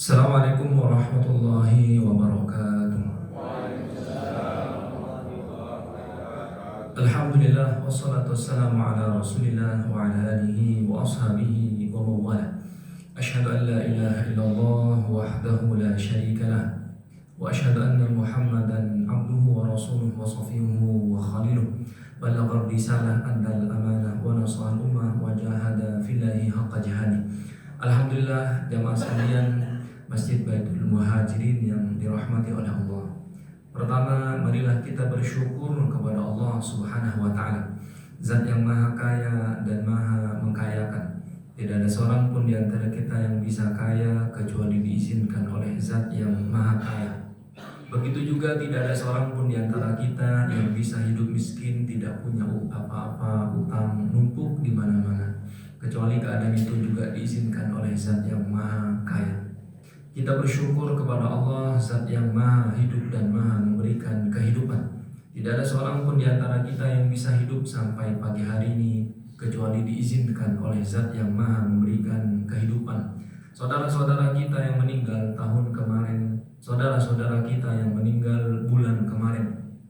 Assalamualaikum warahmatullahi wabarakatuh. Alhamdulillah wassalatu wassalamu ala Rasulillah wa ala alihi wa ashabihi wa mawala. Asyhadu an la ilaha illallah wahdahu la syarika lah wa asyhadu anna Muhammadan abduhu wa rasuluhu wa safiyuhu wa khaliluh. Balagha risalah addal amanah wa nasahal ummah wa jahada fillahi haqqa jihadi. Alhamdulillah jamaah sekalian Masjid Baitul Muhajirin yang dirahmati oleh Allah. Pertama, marilah kita bersyukur kepada Allah Subhanahu wa taala, Zat yang Maha Kaya dan Maha Mengkayakan. Tidak ada seorang pun di antara kita yang bisa kaya kecuali diizinkan oleh Zat yang Maha Kaya. Begitu juga tidak ada seorang pun di antara kita yang bisa hidup miskin, tidak punya apa-apa, utang numpuk di mana-mana, kecuali keadaan itu juga diizinkan oleh Zat yang Maha Kaya. Kita bersyukur kepada Allah, Zat yang Maha Hidup dan Maha Memberikan kehidupan. Tidak ada seorang pun di antara kita yang bisa hidup sampai pagi hari ini kecuali diizinkan oleh Zat yang Maha Memberikan kehidupan. Saudara-saudara kita yang meninggal tahun kemarin, saudara-saudara kita yang meninggal bulan kemarin,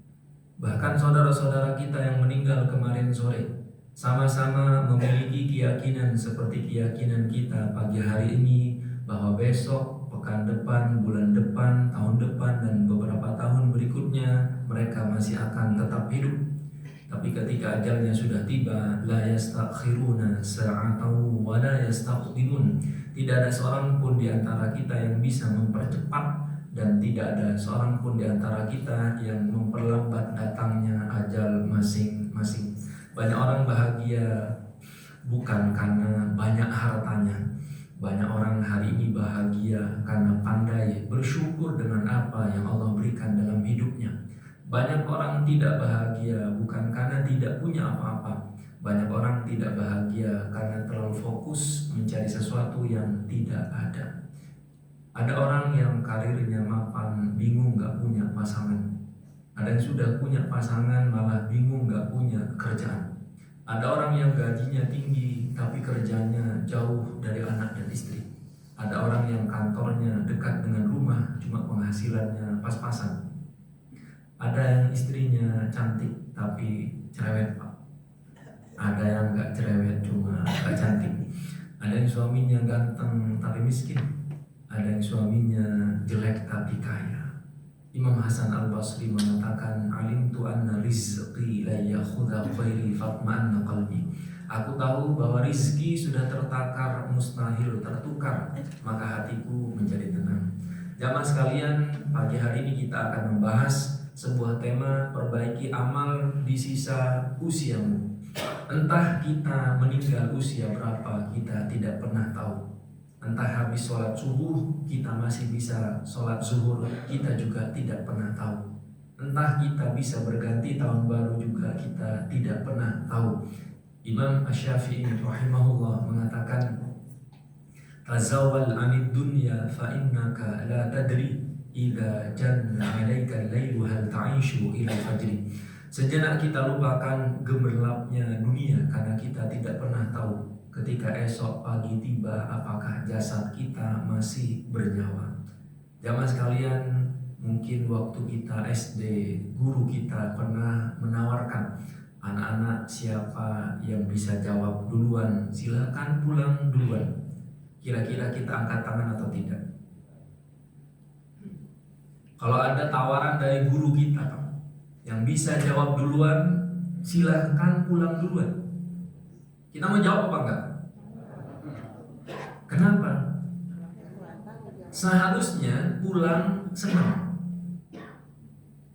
bahkan saudara-saudara kita yang meninggal kemarin sore, sama-sama memiliki keyakinan seperti keyakinan kita pagi hari ini, bahwa besok, pekan depan, bulan depan, tahun depan, dan beberapa tahun berikutnya mereka masih akan tetap hidup. Tapi ketika ajalnya sudah tiba, la yastakhiruna sa'atan wa la yastaqdimun. Tidak ada seorang pun di antara kita yang bisa mempercepat, dan tidak ada seorang pun di antara kita yang memperlambat datangnya ajal masing-masing. Banyak orang bahagia bukan karena banyak hartanya. Banyak orang hari ini bahagia karena pandai bersyukur dengan apa yang Allah berikan dalam hidupnya. Banyak orang tidak bahagia bukan karena tidak punya apa-apa. Banyak orang tidak bahagia karena terlalu fokus mencari sesuatu yang tidak ada. Ada orang yang karirnya mapan, bingung gak punya pasangan. Ada yang sudah punya pasangan malah bingung gak punya kerjaan. Ada orang yang gajinya tinggi tapi kerjanya jauh dari anak dan istri. Ada orang yang kantornya dekat dengan rumah cuma penghasilannya pas-pasan. Ada yang istrinya cantik tapi cerewet, Pak. Ada yang gak cerewet cuma gak cantik. Ada yang suaminya ganteng tapi miskin. Ada yang suaminya jelek tapi kaya. Imam Hasan Al-Basri mengatakan, alimtu anna rizqi la yakhudha khairi fatma'anna qalbi. Aku tahu bahwa rizki sudah tertakar, mustahil tertukar, maka hatiku menjadi tenang. Jamaah sekalian, pagi hari ini kita akan membahas sebuah tema, perbaiki amal di sisa usiamu. Entah kita meninggal usia berapa, kita tidak pernah tahu. Entah habis sholat subuh kita masih bisa sholat zuhur, kita juga tidak pernah tahu. Entah kita bisa berganti tahun baru juga kita tidak pernah tahu. Imam Asy-Syafi'i rahimahullah mengatakan, tazawwal 'anid dunya fa innaka la tadri idza janna 'alaika al-lailu hal ta'ishu ila fajri. Sejenak kita lupakan gemerlapnya dunia karena kita tidak pernah tahu ketika esok pagi tiba apakah jasad kita masih bernyawa. Jamaah sekalian, mungkin waktu kita SD, guru kita pernah menawarkan, anak-anak siapa yang bisa jawab duluan silakan pulang duluan. Kira-kira kita angkat tangan atau tidak? Kalau ada tawaran dari guru kita, yang bisa jawab duluan silahkan pulang duluan, kita mau jawab apa enggak? Kenapa? Seharusnya pulang senang.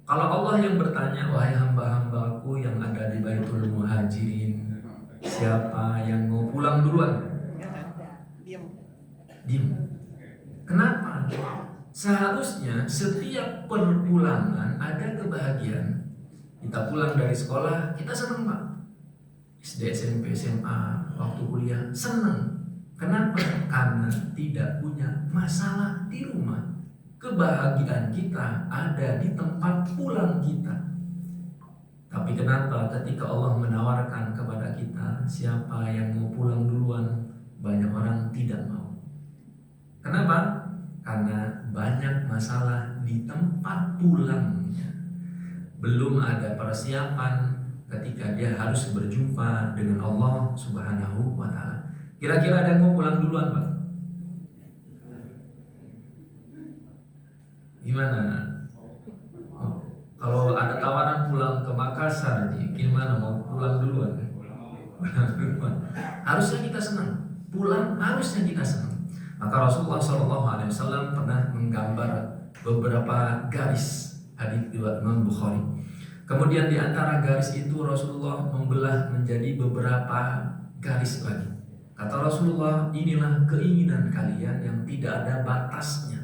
Kalau Allah yang bertanya, wahai hamba-hambaku yang ada di Baitul Muhajirin, siapa yang mau pulang duluan? Diam. Kenapa? Seharusnya setiap perpulangan ada kebahagiaan. Kita pulang dari sekolah, kita senang, Pak. SD, SMP, SMA, waktu kuliah, senang. Kenapa? Karena tidak punya masalah di rumah. Kebahagiaan kita ada di tempat pulang kita. Tapi kenapa ketika Allah menawarkan kepada kita siapa yang mau pulang duluan, banyak orang tidak mau. Kenapa? karena banyak masalah di tempat pulangnya. Belum ada persiapan ketika dia harus berjumpa dengan Allah Subhanahu wa Ta'ala. Kira-kira ada yang mau pulang duluan, Pak? Gimana? Oh, kalau ada tawaran pulang ke Makassar, gimana, mau pulang duluan? Harusnya kita senang. Pulang harusnya kita senang. Maka Rasulullah SAW pernah menggambar beberapa garis, hadits riwayat Imam Bukhari. Kemudian di antara garis itu Rasulullah membelah menjadi beberapa garis lagi. Kata Rasulullah, inilah keinginan kalian yang tidak ada batasnya.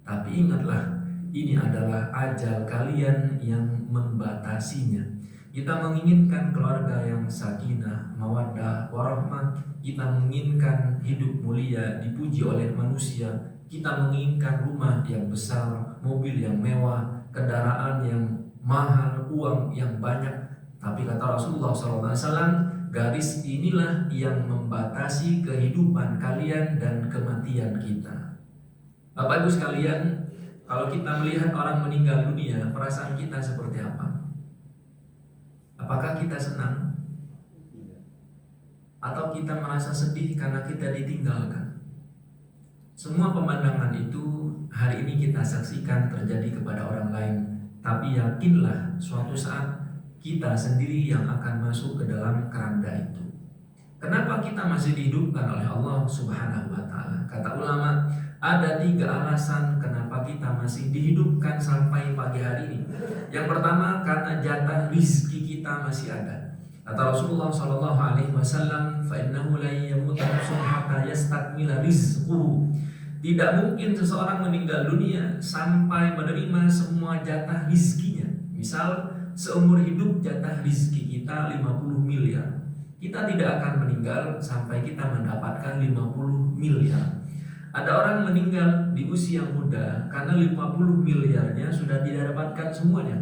Tapi ingatlah, ini adalah ajal kalian yang membatasinya. Kita menginginkan keluarga yang sakinah, mawaddah, warahmah. Kita menginginkan hidup mulia, dipuji oleh manusia. Kita menginginkan rumah yang besar, mobil yang mewah, kendaraan yang mahal, uang yang banyak. Tapi kata Rasulullah SAW, garis inilah yang membatasi kehidupan kalian dan kematian kita. Bapak Ibu sekalian, kalau kita melihat orang meninggal dunia, perasaan kita seperti apa? Apakah kita senang? Atau kita merasa sedih karena kita ditinggalkan? Semua pemandangan itu hari ini kita saksikan terjadi kepada orang lain. Tapi yakinlah suatu saat kita sendiri yang akan masuk ke dalam keranda itu. Kenapa kita masih dihidupkan oleh Allah Subhanahu wa Ta'ala? Kata ulama, ada 3 alasan kenapa kita masih dihidupkan sampai pagi hari ini. Yang pertama, karena jatah rizki kita masih ada. Kata Rasulullah SAW, "Fa'innahu la yamutu nafsun hatta yastakmila rizquhu." Tidak mungkin seseorang meninggal dunia sampai menerima semua jatah rizkinya. Misal, seumur hidup jatah rizki kita 50 miliar. Kita tidak akan meninggal sampai kita mendapatkan 50 miliar. Ada orang meninggal di usia muda karena 50 miliarnya sudah tidak dapatkan semuanya.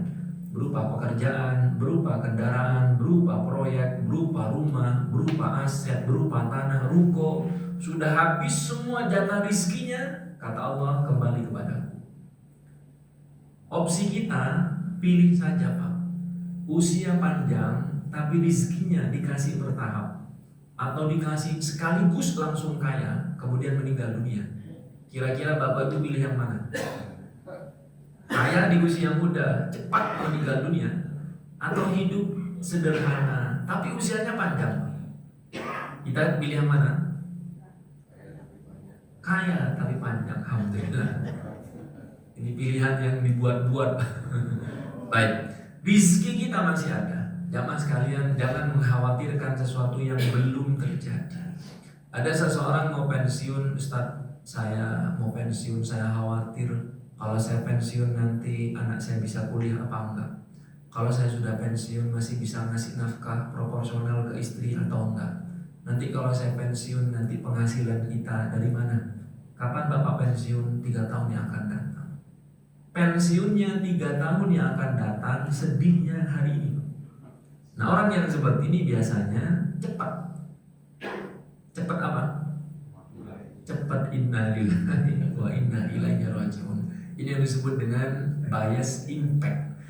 Berupa pekerjaan, berupa kendaraan, berupa proyek, berupa rumah, berupa aset, berupa tanah, ruko. Sudah habis semua jatah rizkinya, kata Allah, kembali kepadaku. Opsi kita, pilih saja Pak. Usia panjang tapi rizkinya dikasih bertahap, atau dikasih sekaligus langsung kaya kemudian meninggal dunia. Kira-kira Bapak itu pilih yang mana? Kaya di usia muda cepat meninggal dunia, atau hidup sederhana tapi usianya panjang? Kita pilih yang mana? Kaya tapi panjang. Alhamdulillah. Ini pilihan yang dibuat-buat. Baik, rizki kita masih ada. Jamaah sekalian, jangan mengkhawatirkan sesuatu yang belum terjadi. Ada seseorang mau pensiun, Ustaz, saya mau pensiun, saya khawatir kalau saya pensiun nanti anak saya bisa kuliah apa enggak. Kalau saya sudah pensiun masih bisa ngasih nafkah proporsional ke istri atau enggak. Nanti kalau saya pensiun nanti penghasilan kita dari mana? Kapan Bapak pensiun? 3 tahun yang akan datang. Pensiunnya 3 tahun yang akan datang, sedihnya hari ini. Nah, orang yang seperti ini biasanya cepat. Cepat apa? Cepat innalillahi wa inna ilaihi rajiun. Ini yang disebut dengan bias impact.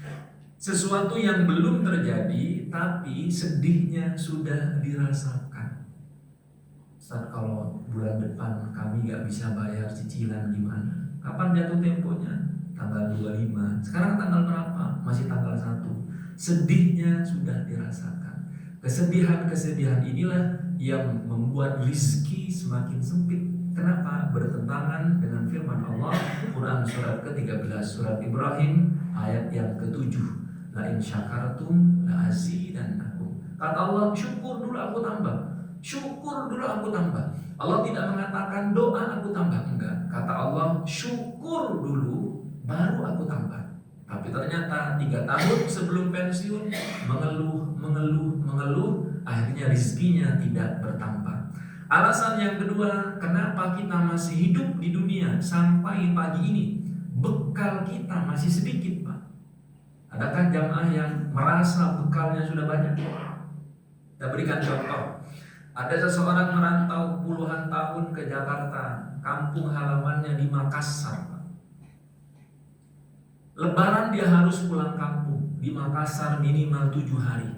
Sesuatu yang belum terjadi tapi sedihnya sudah dirasakan. Saat kalau bulan depan kami gak bisa bayar cicilan gimana? Kapan jatuh temponya? Tanggal 25. Sekarang tanggal berapa? Masih tanggal 1. Sedihnya sudah dirasakan. Kesedihan-kesedihan inilah yang membuat rizki semakin sempit. Kenapa? Bertentangan dengan firman Allah Quran surat ke-13, surat Ibrahim ayat yang ke-7. La in syakartum la azidannakum. Kata Allah, syukur dulu aku tambah. Syukur dulu aku tambah. Allah tidak mengatakan doa aku tambah, enggak. Kata Allah, syukur dulu baru aku tambah. Tapi ternyata 3 tahun sebelum pensiun mengeluh, akhirnya rizkinya tidak bertambah. Alasan yang kedua, kenapa kita masih hidup di dunia sampai pagi ini? Bekal kita masih sedikit, Pak. Adakah jamaah yang merasa bekalnya sudah banyak? Kita berikan contoh. Ada seseorang merantau puluhan tahun ke Jakarta kampung halamannya di Makassar. Lebaran dia harus pulang kampung di Makassar minimal 7 hari.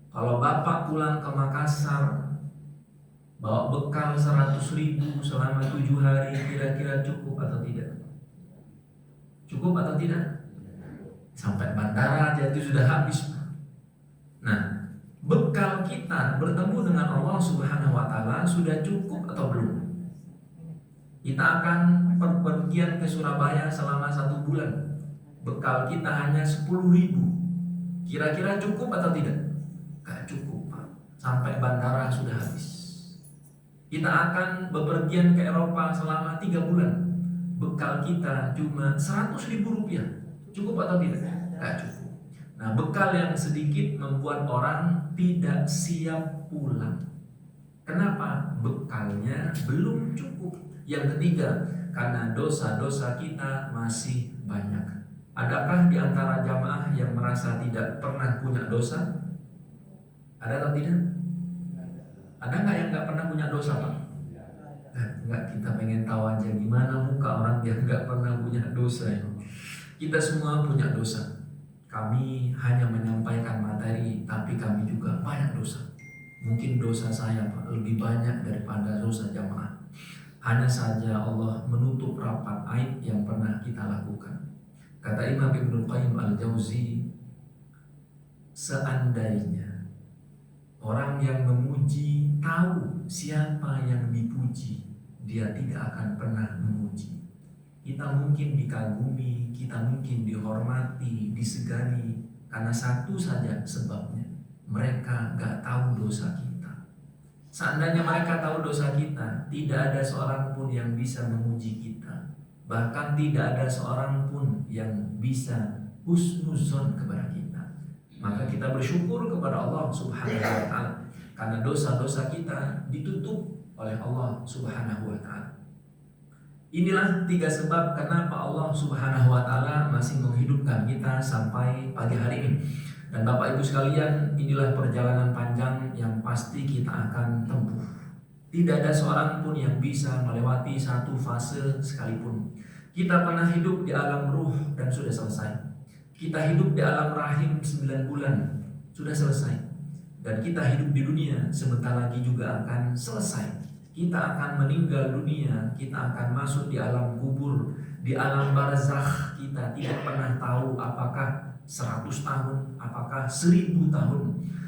Kalau bapak pulang ke Makassar bawa bekal 100.000 selama 7 hari, kira-kira cukup atau tidak? Cukup atau tidak? Sampai bandara aja itu sudah habis. Nah, bekal kita bertemu dengan Allah Subhanahu wa Ta'ala sudah cukup atau belum? Kita akan perpergian ke Surabaya selama 1 bulan. Bekal kita hanya 10.000. Kira-kira cukup atau tidak? Gak cukup, Pak. Sampai bandara sudah habis. Kita akan bepergian ke Eropa selama 3 bulan. Bekal kita cuma 100.000 rupiah. Cukup atau tidak? Gak cukup. Nah, bekal yang sedikit membuat orang tidak siap pulang. Kenapa? Bekalnya belum cukup. Yang ketiga, karena dosa-dosa kita masih banyak. Adakah di antara jamaah yang merasa tidak pernah punya dosa? Ada atau tidak? Ada nggak yang nggak pernah punya dosa, Pak? Nggak, kita pengen tahu aja gimana muka orang yang nggak pernah punya dosa. Kita semua punya dosa. Kami hanya menyampaikan materi, tapi kami juga banyak dosa. Mungkin dosa saya, Pak, lebih banyak daripada dosa jamaah. Hanya saja Allah menutup rapat aib yang pernah kita lakukan. Kata Imam Ibnul Qayyim Al-Jauzi, seandainya orang yang memuji tahu siapa yang dipuji, dia tidak akan pernah memuji. Kita mungkin dikagumi, kita mungkin dihormati, disegani karena satu saja sebabnya, mereka gak tahu dosa kita. Seandainya mereka tahu dosa kita, tidak ada seorang pun yang bisa memuji kita. Bahkan tidak ada seorang pun yang bisa husnuzon kepada kita. Maka kita bersyukur kepada Allah Subhanahu wa Ta'ala karena dosa-dosa kita ditutup oleh Allah Subhanahu wa Ta'ala. Inilah 3 sebab kenapa Allah Subhanahu wa Ta'ala masih menghidupkan kita sampai pagi hari ini. Dan Bapak Ibu sekalian, inilah perjalanan panjang yang pasti kita akan tempuh. Tidak ada seorang pun yang bisa melewati satu fase sekalipun. Kita pernah hidup di alam ruh dan sudah selesai. Kita hidup di alam rahim 9 bulan, sudah selesai. Dan kita hidup di dunia sebentar lagi juga akan selesai. Kita akan meninggal dunia, kita akan masuk di alam kubur, di alam barzakh. Kita tidak pernah tahu apakah 100 tahun, apakah 1000 tahun.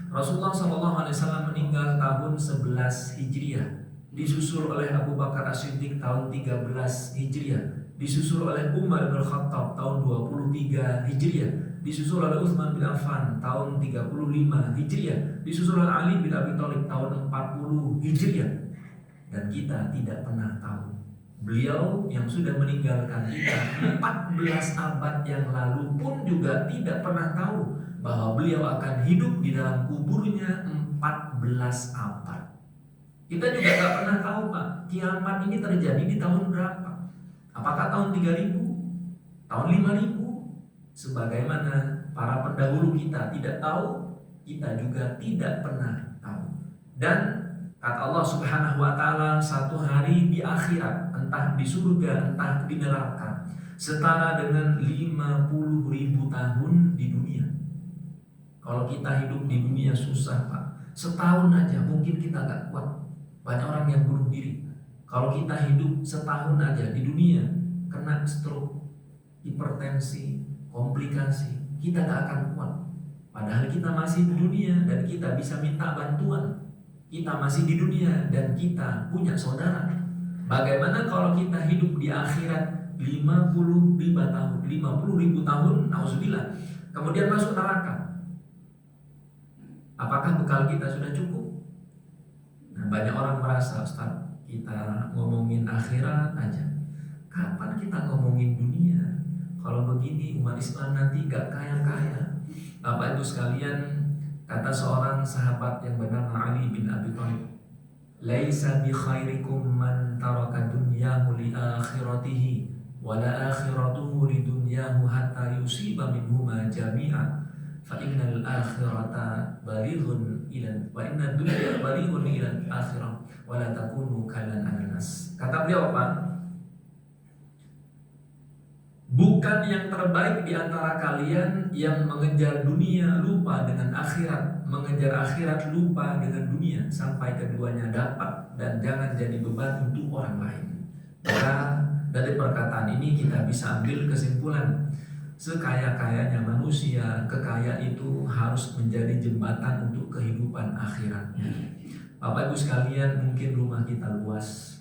Rasulullah SAW meninggal tahun 11 Hijriah, disusul oleh Abu Bakar As-Siddiq tahun 13 Hijriah, disusul oleh Umar bin Khattab tahun 23 Hijriah, disusul oleh Utsman bin Affan tahun 35 Hijriah, disusul oleh Ali bin Abi Thalib tahun 40 Hijriah. Dan kita tidak pernah tahu. Beliau yang sudah meninggalkan kita 14 abad yang lalu pun juga tidak pernah tahu bahwa beliau akan hidup di dalam kuburnya 14 abad. Kita juga gak pernah tahu, Pak, kiamat ini terjadi di tahun berapa. Apakah tahun 3000? Tahun 5000? Sebagaimana para pendahulu kita tidak tahu, kita juga tidak pernah tahu. Dan kata Allah Subhanahu wa Ta'ala, satu hari di akhirat, entah di surga, entah di neraka, setara dengan 50.000 tahun di dunia. Kalau kita hidup di dunia susah, Pak. Setahun aja mungkin kita gak kuat. Banyak orang yang bunuh diri. Kalau kita hidup setahun aja di dunia, kena stroke, hipertensi, komplikasi, kita gak akan kuat. Padahal kita masih di dunia dan kita bisa minta bantuan. Kita masih di dunia dan kita punya saudara. Bagaimana kalau kita hidup di akhirat 50.000 tahun, nauzubillah, kemudian masuk neraka? Apakah bekal kita sudah cukup? Nah, banyak orang merasa, Ustaz, kita ngomongin akhirat aja. Kapan kita ngomongin dunia? Kalau begini umat Islam nanti gak kaya-kaya. Bapak Ibu sekalian, kata seorang sahabat yang bernama Ali bin Abi Thalib, "Laisa bi khairikum man taraka dunyahu li akhiratihi wa la akhiratuhu li dunyahu hatta yusiba minhuma jami'a. fa innal akhirata balighun ila wa inna dunya balighun ila akhirah wa la takunu kalan anas. Kata beliau apa? Bukan yang terbaik di antara kalian yang mengejar dunia lupa dengan akhirat, mengejar akhirat lupa dengan dunia, sampai keduanya dapat, dan jangan jadi beban untuk orang lain. Maka dari perkataan ini kita bisa ambil kesimpulan, sekaya-kayanya manusia, kekayaan itu harus menjadi jembatan untuk kehidupan akhiratnya. Bapak Ibu sekalian, mungkin rumah kita luas,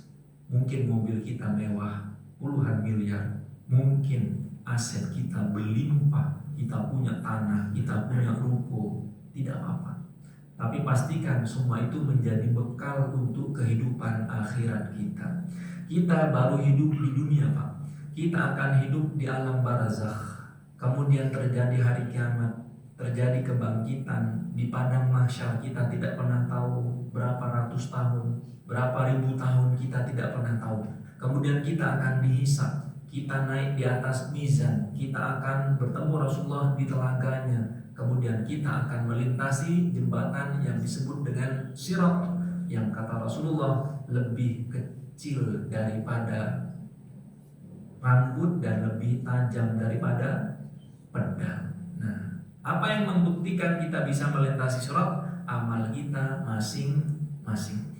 mungkin mobil kita mewah, puluhan miliar, mungkin aset kita berlimpah, kita punya tanah, kita punya ruko, tidak apa-apa. Tapi pastikan semua itu menjadi bekal untuk kehidupan akhirat kita. Kita baru hidup di dunia, Pak. Kita akan hidup di alam barzakh. Kemudian terjadi hari kiamat, terjadi kebangkitan di padang mahsyar. Kita tidak pernah tahu berapa ratus tahun, berapa ribu tahun, kita tidak pernah tahu. Kemudian kita akan dihisab. Kita naik di atas mizan, kita akan bertemu Rasulullah di telaganya. Kemudian kita akan melintasi jembatan yang disebut dengan sirat, yang kata Rasulullah lebih kecil daripada rambut dan lebih tajam daripada pedang. Nah, apa yang membuktikan kita bisa melintasi sirat? Amal kita masing-masing.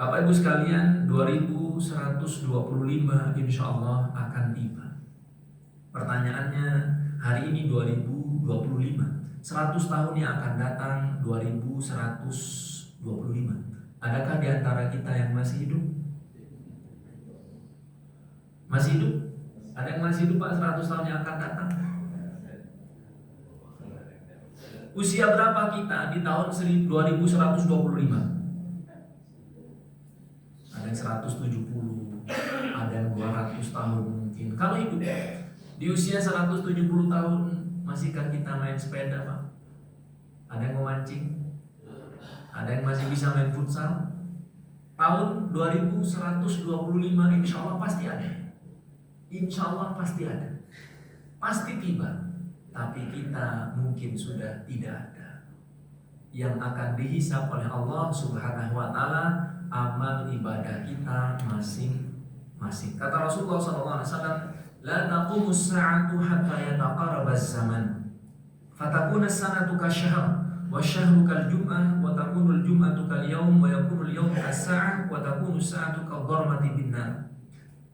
Bapak Ibu sekalian, 2125 insya Allah akan tiba. Pertanyaannya, hari ini 2025, 100 tahun yang akan datang 2125. Adakah di antara kita yang masih hidup? Masih hidup? Ada yang masih hidup Pak 100 tahun yang akan datang? Usia berapa kita di tahun 2125? Ada yang 170, ada yang 200 tahun mungkin. Kalau hidup di usia 170 tahun, masihkah kita main sepeda, Pak? Ada yang mau mancing? Ada yang masih bisa main futsal? Tahun 2125 insya Allah pasti ada. Insya Allah pasti ada. Pasti tiba. Tapi kita mungkin sudah tidak ada. Yang akan dihisab oleh Allah Subhanahu wa Ta'ala amal ibadah kita masing-masing. Kata Rasulullah SAW, la taqumus sa'atu hatta yataqarabaz zaman, fatakuna as-sanatu kasyahr, wasyahru kal jum'ah, wa takunul jum'atu kal yaum, wa yakunul yaum as-sa'ah, wa takunu as-sa'atu kal dharmati binnar.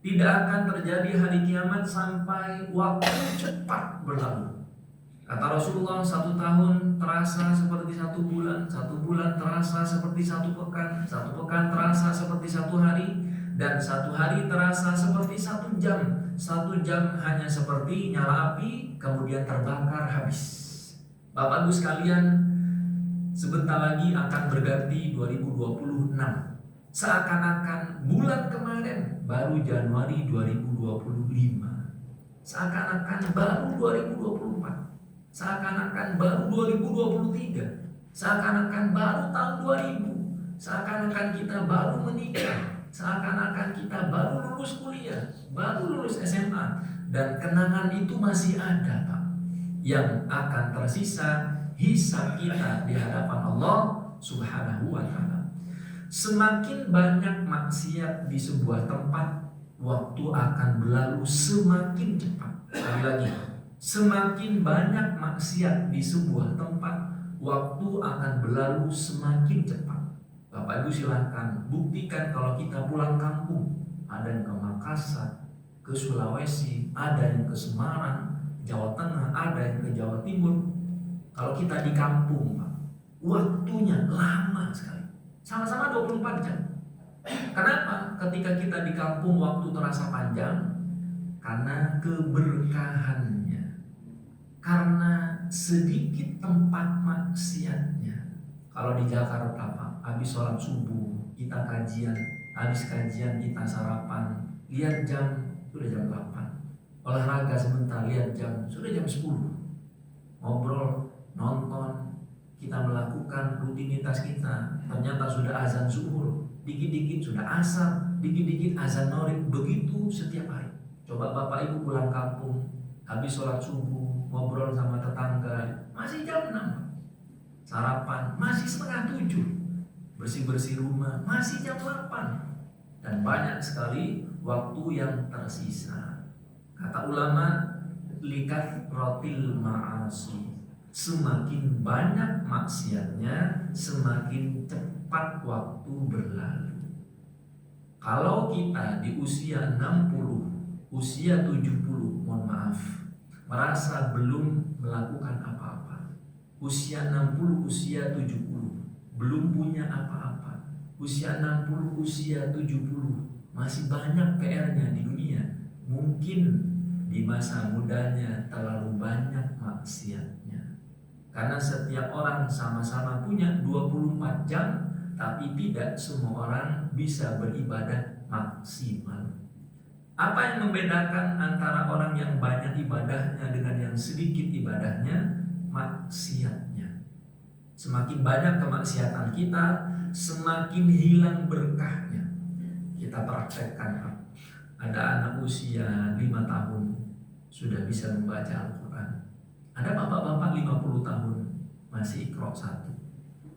Tidak akan terjadi hari kiamat sampai waktu cepat berlalu. Kata Rasulullah, 1 tahun terasa seperti 1 bulan, 1 bulan terasa seperti 1 pekan, 1 pekan terasa seperti 1 hari, dan 1 hari terasa seperti 1 jam. 1 jam hanya seperti nyala api, kemudian terbakar habis. Bapak Ibu sekalian, sebentar lagi akan berganti 2026. Seakan-akan bulan kemarin baru Januari 2025. Seakan-akan baru 2024. Seakan-akan baru 2023. Seakan-akan baru tahun 2000. Seakan-akan kita baru menikah. Seakan-akan kita baru lulus kuliah, baru lulus SMA. Dan kenangan itu masih ada, Pak. Yang akan tersisa hisab kita di hadapan Allah Subhanahu wa Ta'ala. Semakin banyak maksiat di sebuah tempat, waktu akan berlalu semakin cepat. Sekali lagi, semakin banyak maksiat di sebuah tempat, waktu akan berlalu semakin cepat. Bapak Ibu silahkan buktikan kalau kita pulang kampung. Ada yang ke Makassar, ke Sulawesi, ada yang ke Semarang, Jawa Tengah, ada yang ke Jawa Timur. Kalau kita di kampung, Pak, waktunya lama sekali. Sama-sama 24 jam. Kenapa? Ketika kita di kampung waktu terasa panjang, karena keberkahannya, karena sedikit tempat maksiatnya. Kalau di Jakarta, Pak, habis sholat subuh kita kajian, habis kajian kita sarapan, lihat jam sudah jam 8. Olahraga sebentar, lihat jam sudah jam 10. Ngobrol, nonton, kita melakukan rutinitas kita, ternyata sudah azan zuhur, dikit-dikit sudah asar, dikit-dikit azan maghrib, begitu setiap hari. Coba Bapak Ibu pulang kampung, habis sholat subuh, ngobrol sama tetangga, masih jam 6. Sarapan, masih setengah 7. Bersih-bersih rumah, masih jam 8. Dan banyak sekali waktu yang tersisa. Kata ulama, likat rotil ma'asi. Semakin banyak maksiatnya, semakin cepat waktu berlalu. Kalau kita di usia 60, usia 70, mohon maaf, merasa belum melakukan apa-apa. Usia 60, usia 70, belum punya apa-apa. Usia 60, usia 70, masih banyak PR-nya di dunia. Mungkin di masa mudanya terlalu banyak maksiatnya. Karena setiap orang sama-sama punya 24 jam, tapi tidak semua orang bisa beribadah maksimal. Apa yang membedakan antara orang yang banyak ibadahnya dengan yang sedikit ibadahnya? Maksiatnya. Semakin banyak kemaksiatan kita, semakin hilang berkahnya. Kita praktekkan, ada anak usia 5 tahun sudah bisa membaca Al-Quran. Ada bapak-bapak 50 tahun masih Iqra 1.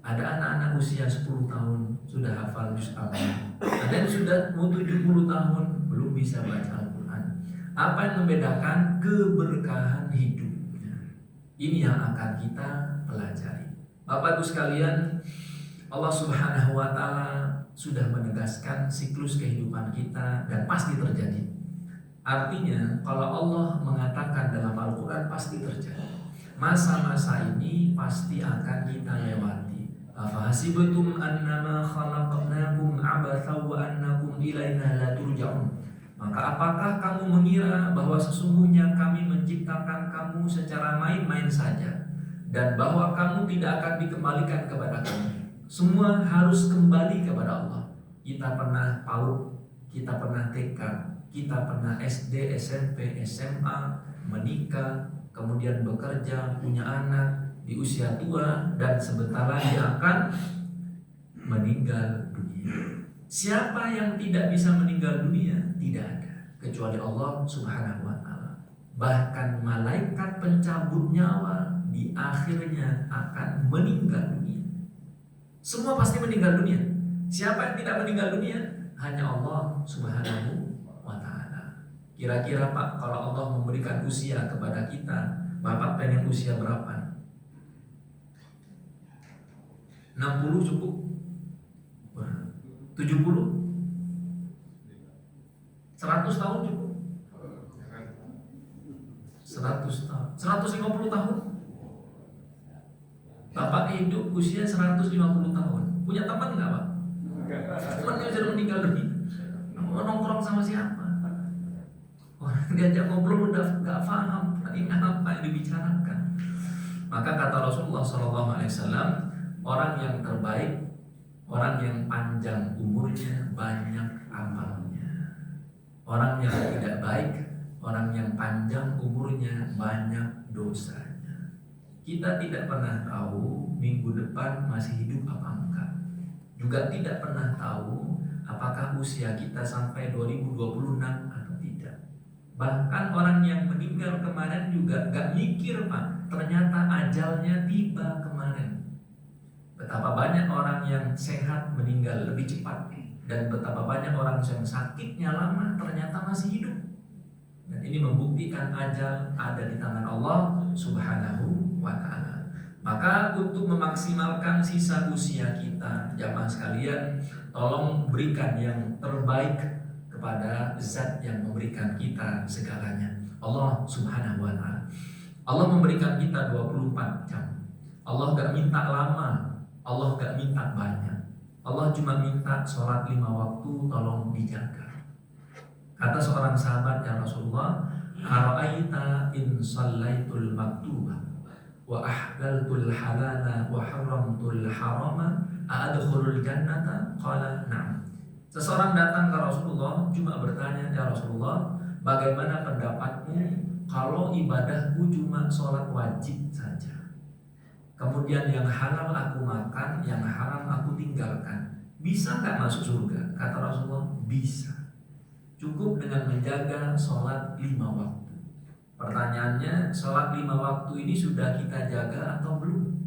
Ada anak-anak usia 10 tahun sudah hafal juz Al-Quran. Ada yang sudah mau 70 tahun belum bisa baca Al-Quran. Apa yang membedakan? Keberkahan hidupnya. Ini yang akan kita pelajari. Bapak Ibu sekalian, Allah Subhanahu wa Ta'ala sudah menegaskan siklus kehidupan kita dan pasti terjadi. Artinya, kalau Allah mengatakan dalam Al-Quran pasti terjadi. Masa-masa ini pasti akan kita lewati. Afahasibtum annama khalaqnakum abatha wa annakum ilaina la turja'un. Maka apakah kamu mengira bahwa sesungguhnya kami menciptakan kamu secara main-main saja, dan bahwa kamu tidak akan dikembalikan kepada kami? Semua harus kembali kepada Allah. Kita pernah PAUD, kita pernah TK, kita pernah SD, SMP, SMA, menikah, kemudian bekerja, punya anak, di usia tua, dan sebentar lagi akan meninggal dunia. Siapa yang tidak bisa meninggal dunia? Tidak ada, kecuali Allah Subhanahu wa Ta'ala. Bahkan malaikat pencabut nyawa di akhirnya akan meninggal dunia. Semua pasti meninggal dunia. Siapa yang tidak meninggal dunia? Hanya Allah Subhanahu wa Ta'ala. Kira-kira Pak, kalau Allah memberikan usia kepada kita, Bapak pengen usia berapa? 60 cukup? 70? 100 tahun cukup? 100 tahun, 150 tahun? Bapak hidup usia 150 tahun. Punya teman nggak Pak? Temannya sudah meninggal dunia. Mau nongkrong sama siapa? Orang diajak ngobrol udah nggak paham ini apa yang dibicarakan. Maka kata Rasulullah SAW, orang yang terbaik, orang yang panjang umurnya, banyak amalnya. Orang yang tidak baik, orang yang panjang umurnya, banyak dosanya. Kita tidak pernah tahu minggu depan masih hidup apa enggak. Juga tidak pernah tahu apakah usia kita sampai 2026 atau tidak. Bahkan orang yang meninggal kemarin juga gak mikir Pak, ternyata ajalnya tiba kemarin. Betapa banyak orang yang sehat meninggal lebih cepat, dan betapa banyak orang yang sakitnya lama ternyata masih hidup. Dan ini membuktikan ajal ada di tangan Allah Subhanahu wa Ta'ala. Maka untuk memaksimalkan sisa usia kita, jamaah sekalian, tolong berikan yang terbaik kepada zat yang memberikan kita segalanya, Allah Subhanahu wa Ta'ala. Allah memberikan kita 24 jam. Allah gak minta lama, Allah gak minta banyak. Allah cuma minta sholat 5 waktu, tolong dijaga. Kata seorang sahabat, ya Rasulullah, ara'aita in shallaitul maktubah wa ahlaltul halala wa haramtul harama a'adkhulul jannata? Qala na'am. Seseorang datang ke Rasulullah cuma bertanya, ya Rasulullah, bagaimana pendapatmu kalau ibadahku cuma sholat wajib saja, kemudian yang halal aku makan, yang haram aku tinggalkan, bisa gak masuk surga? Kata Rasulullah, bisa. Cukup dengan menjaga sholat 5 waktu. Pertanyaannya, sholat 5 waktu ini sudah kita jaga atau belum?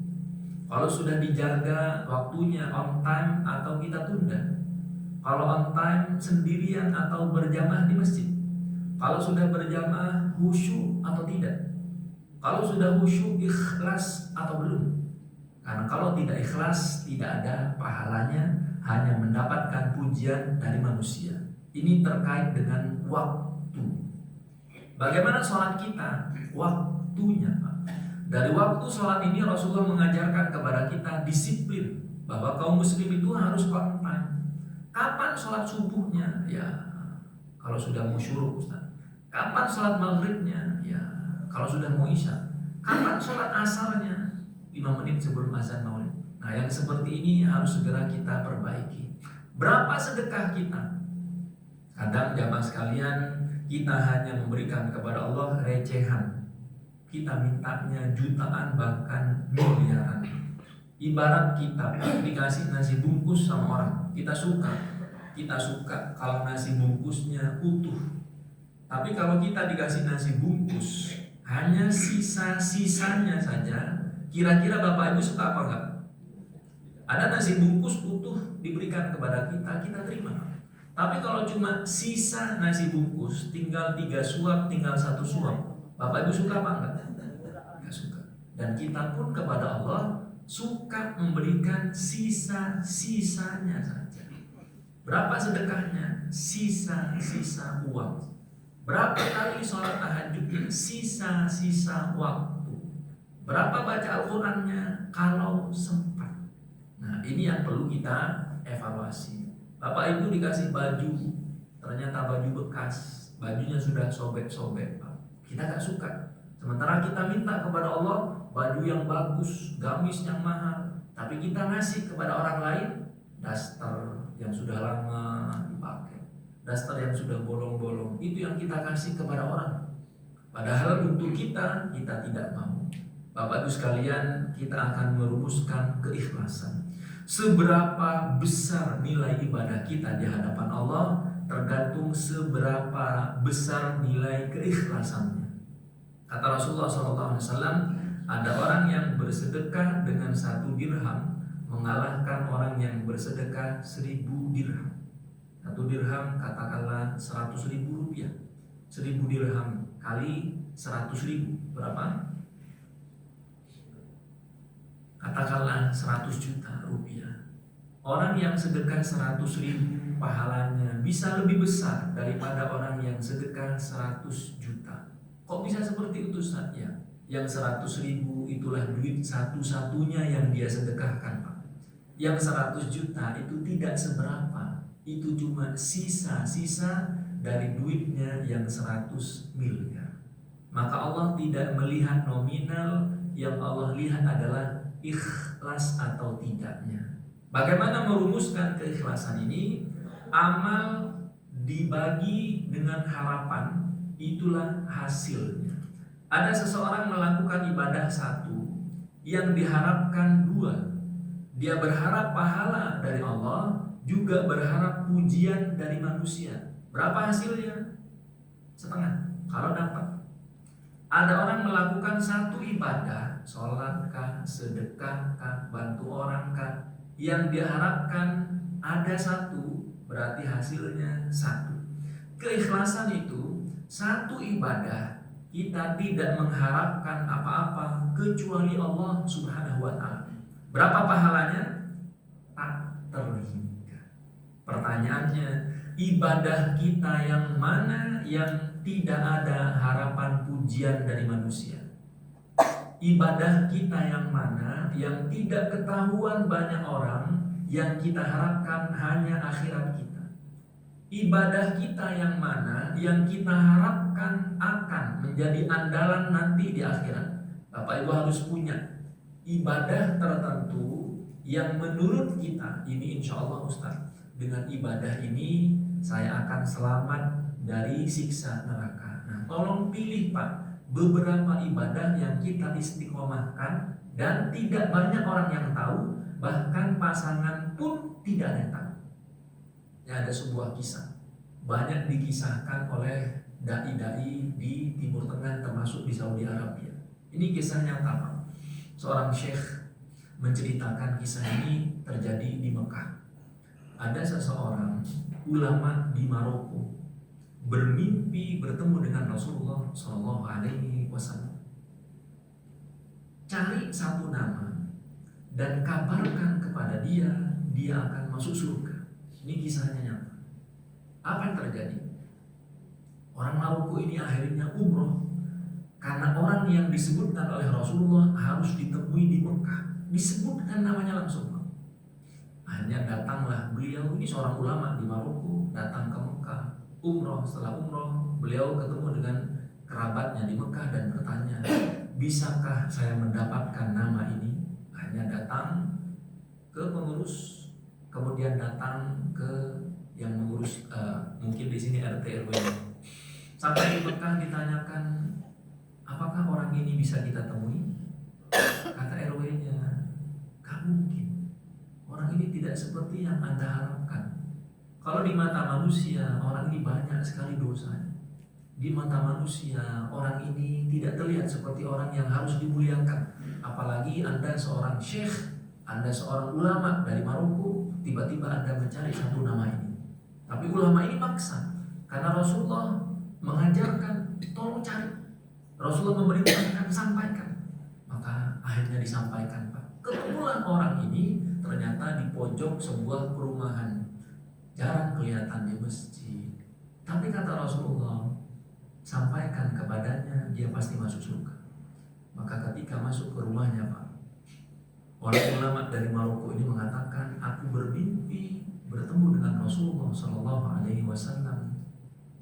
Kalau sudah dijaga waktunya on time atau kita tunda? Kalau on time sendirian atau berjamaah di masjid? Kalau sudah berjamaah khusyuk atau tidak? Kalau sudah khusyuk ikhlas atau belum? Karena kalau tidak ikhlas tidak ada pahalanya, hanya mendapatkan pujian dari manusia. Ini terkait dengan waktu. Bagaimana sholat kita? Waktunya, Pak. Dari waktu sholat ini Rasulullah mengajarkan kepada kita disiplin, bahwa kaum muslim itu harus on time. Kapan sholat subuhnya? Ya, kalau sudah mau syuruk, Ustaz. Kapan sholat maghribnya? Ya, kalau sudah mau isya. Kapan sholat asarnya? 5 menit sebelum azan maulid. Nah, yang seperti ini harus segera kita perbaiki. Berapa sedekah kita? Kadang jamaah sekalian, kita hanya memberikan kepada Allah recehan. Kita mintanya jutaan bahkan miliaran. Ibarat kita dikasih nasi bungkus sama orang, kita suka kalau nasi bungkusnya utuh. Tapi kalau kita dikasih nasi bungkus hanya sisa-sisanya saja, kira-kira Bapak Ibu suka apa enggak? Ada nasi bungkus utuh diberikan kepada kita, kita terima. Tapi kalau cuma sisa nasi bungkus, tinggal 3 suap, tinggal 1 suap, Bapak Ibu suka apa enggak? Enggak suka. Dan kita pun kepada Allah suka memberikan sisa-sisanya saja. Berapa sedekahnya? Sisa-sisa uang. Berapa kali sholat tahajudnya? Sisa-sisa waktu. Berapa baca Al-Qurannya? Kalau sempat. Nah, ini yang perlu kita evaluasi. Bapak Ibu dikasih baju, ternyata baju bekas, bajunya sudah sobek-sobek, kita gak suka. Sementara kita minta kepada Allah baju yang bagus, gamis yang mahal, tapi kita ngasih kepada orang lain daster yang sudah lama dipakai, daster yang sudah bolong-bolong, itu yang kita kasih kepada orang. Padahal untuk kita tidak mau. Bapak Ibu sekalian, kita akan merumuskan keikhlasan. Seberapa besar nilai ibadah kita di hadapan Allah tergantung seberapa besar nilai keikhlasannya. Kata Rasulullah SAW, ada orang yang bersedekah dengan 1 dirham mengalahkan orang yang bersedekah 1000 dirham. 1 dirham katakanlah 100.000 rupiah. 1000 dirham kali 100.000 berapa? Katakanlah 100 juta rupiah. Orang yang sedekah 100.000 pahalanya bisa lebih besar daripada orang yang sedekah 100 juta. Kok bisa seperti itu, Ustaz? Ya, yang 100.000 itulah duit satu-satunya yang dia sedekahkan, Pak. Yang 100 juta itu tidak seberapa. Itu cuma sisa-sisa dari duitnya yang 100 miliar. Maka Allah tidak melihat nominal, yang Allah lihat adalah ikhlas atau tidaknya. Bagaimana merumuskan keikhlasan ini? Amal dibagi dengan harapan, itulah hasilnya. Ada seseorang melakukan ibadah 1 yang diharapkan 2. Dia berharap pahala dari Allah, juga berharap pujian dari manusia. Berapa hasilnya? Setengah, kalau dapat. Ada orang melakukan 1 ibadah, sholat kah, sedekah kah, bantu orang kah, yang diharapkan ada 1, berarti hasilnya 1. Keikhlasan itu 1 ibadah, kita tidak mengharapkan apa-apa kecuali Allah Subhanahu wa ta'ala. Berapa pahalanya? Tak terhingga. Pertanyaannya, ibadah kita yang mana yang tidak ada harapan pujian dari manusia? Ibadah kita yang mana yang tidak ketahuan banyak orang, yang kita harapkan hanya akhirat kita? Ibadah kita yang mana yang kita harapkan akan menjadi andalan nanti di akhirat? Bapak Ibu harus punya ibadah tertentu yang menurut kita ini, insya Allah Ustaz, dengan ibadah ini saya akan selamat dari siksa neraka. Nah, tolong pilih Pak beberapa ibadah yang kita istiqomahkan dan tidak banyak orang yang tahu, bahkan pasangan pun tidak ada yang tahu. Ya, ada sebuah kisah banyak dikisahkan oleh dai-dai di Timur Tengah termasuk di Saudi Arabia. Ini kisah nyata Pak. Seorang syekh menceritakan kisah ini terjadi di Mekah. Ada seseorang ulama di Maroko bermimpi bertemu dengan Rasulullah Shallallahu Alaihi Wasallam. Cari satu nama dan kabarkan kepada dia, dia akan masuk surga. Ini kisahnya nyata. Apa yang terjadi? Orang Maroko ini akhirnya umroh karena orang yang disebutkan oleh Rasulullah harus ditemui di Mekah. Disebutkan namanya langsung. Akhirnya datanglah beliau, ini seorang ulama di Maroko, datang ke Mekah, umroh. Setelah umroh, beliau ketemu dengan kerabatnya di Mekah dan bertanya, bisakah saya mendapatkan nama ini? Akhirnya datang ke pengurus, kemudian datang ke yang mengurus, mungkin di sini RT RW. Sampai di Mekah ditanyakan, apakah orang ini bisa kita temui? Kata RW-nya, gak mungkin. Orang ini tidak seperti yang Anda harapkan. Kalau di mata manusia, orang ini banyak sekali dosanya. Di mata manusia, orang ini tidak terlihat seperti orang yang harus dimuliakan. Apalagi Anda seorang syekh, Anda seorang ulama dari Maroko, tiba-tiba Anda mencari satu nama ini. Tapi ulama ini maksa, karena Rasulullah mengajarkan, tolong cari. Rasulullah memerintahkan, sampaikan. Maka akhirnya disampaikan Pak. Kebetulan orang ini ternyata di pojok sebuah perumahan, jarang kelihatan di masjid. Tapi kata Rasulullah, sampaikan kepadanya, dia pasti masuk surga. Maka ketika masuk ke rumahnya Pak, orang ulama dari Maroko ini mengatakan, aku bermimpi bertemu dengan Rasulullah Shallallahu Alaihi Wasallam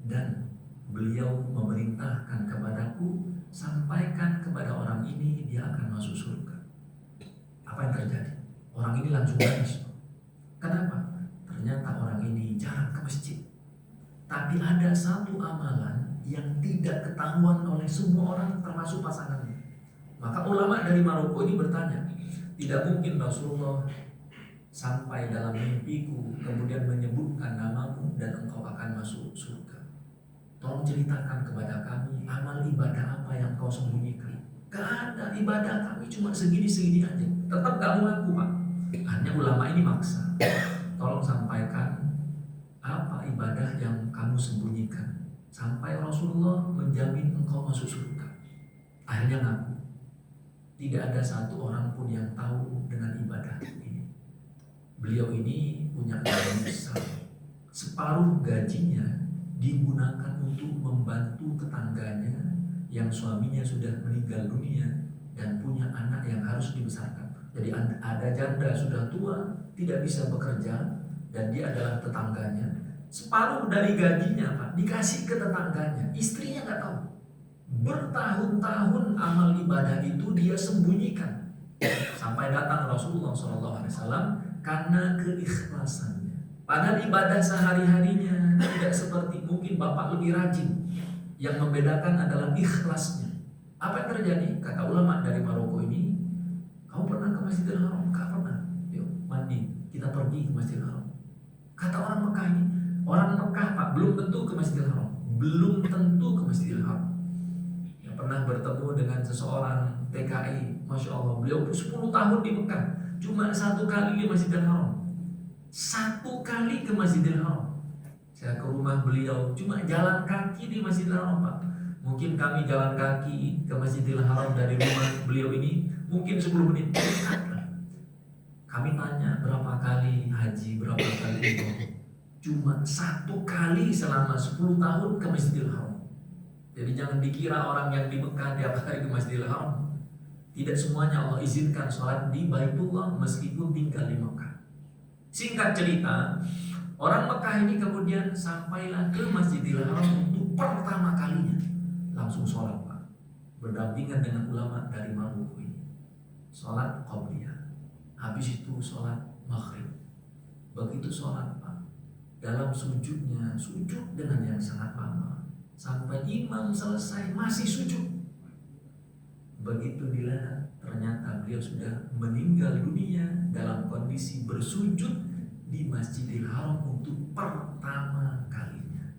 dan beliau memerintahkan kepadaku, sampaikan kepada orang ini, dia akan masuk surga. Apa yang terjadi? Orang ini langsung nangis. Kenapa? Ternyata orang ini jarang ke masjid. Tapi ada satu amalan yang tidak ketahuan oleh semua orang, termasuk pasangannya. Maka ulama dari Maroko ini bertanya, tidak mungkin Rasulullah sampai dalam mimpiku kemudian menyebutkan namamu dan engkau akan masuk surga. Tolong ceritakan kepada kami amal ibadah apa yang kau sembunyikan. Gak ada, ibadah kami cuma segini-segini aja. Tetap gak mengaku Pak. Hanya ulama ini maksa. Tolong sampaikan apa ibadah yang kamu sembunyikan, sampai Rasulullah menjamin engkau masuk surga. Akhirnya ngaku. Tidak ada satu orang pun yang tahu dengan ibadah ini. Beliau ini punya gaji besar. Separuh gajinya digunakan untuk membantu tetangganya yang suaminya sudah meninggal dunia dan punya anak yang harus dibesarkan. Jadi ada janda sudah tua, tidak bisa bekerja, dan dia adalah tetangganya. Separuh dari gajinya Pak dikasih ke tetangganya, istrinya nggak tahu. Bertahun-tahun amal ibadah itu dia sembunyikan. Sampai datang Rasulullah SAW karena keikhlasannya. Padahal ibadah sehari-harinya tidak seperti, mungkin Bapak lebih rajin. Yang membedakan adalah ikhlasnya. Apa yang terjadi? Kata ulama dari Maroko ini, kamu pernah ke Masjidil Haram? Gak pernah. Yuk mandi, kita pergi ke Masjidil Haram. Kata orang Mekah ini, orang Mekah Pak belum tentu ke Masjidil Haram. Belum tentu ke Masjidil Haram. Yang pernah bertemu dengan seseorang TKI, Masya Allah, beliau 10 tahun di Mekah, cuma 1 kali ke Masjidil Haram. 1 kali ke Masjidil Haram. Saya ke rumah beliau, cuma jalan kaki di Masjidil Haram Pak. Mungkin kami jalan kaki ke Masjidil Haram dari rumah beliau ini mungkin 10 menit. Kami tanya berapa kali haji, berapa kali umroh. Cuma 1 kali selama 10 tahun ke Masjidil Haram. Jadi jangan dikira orang yang di Mekah tiap hari ke Masjidil Haram. Tidak semuanya Allah izinkan sholat di Baitullah meskipun tinggal di Mekah. Singkat cerita, orang Mekah ini kemudian sampailah ke Masjidil Haram untuk pertama kalinya. Langsung sholat Pak, berdampingan dengan ulama dari Maroko ini. Sholat Qobliyah. Habis itu sholat Maghrib. Begitu sholat Pak, dalam sujudnya, sujud dengan yang sangat lama. Sampai imam selesai masih sujud. Begitu dilihat, ternyata beliau sudah meninggal dunia dalam kondisi bersujud di Masjidil Haram untuk pertama kalinya.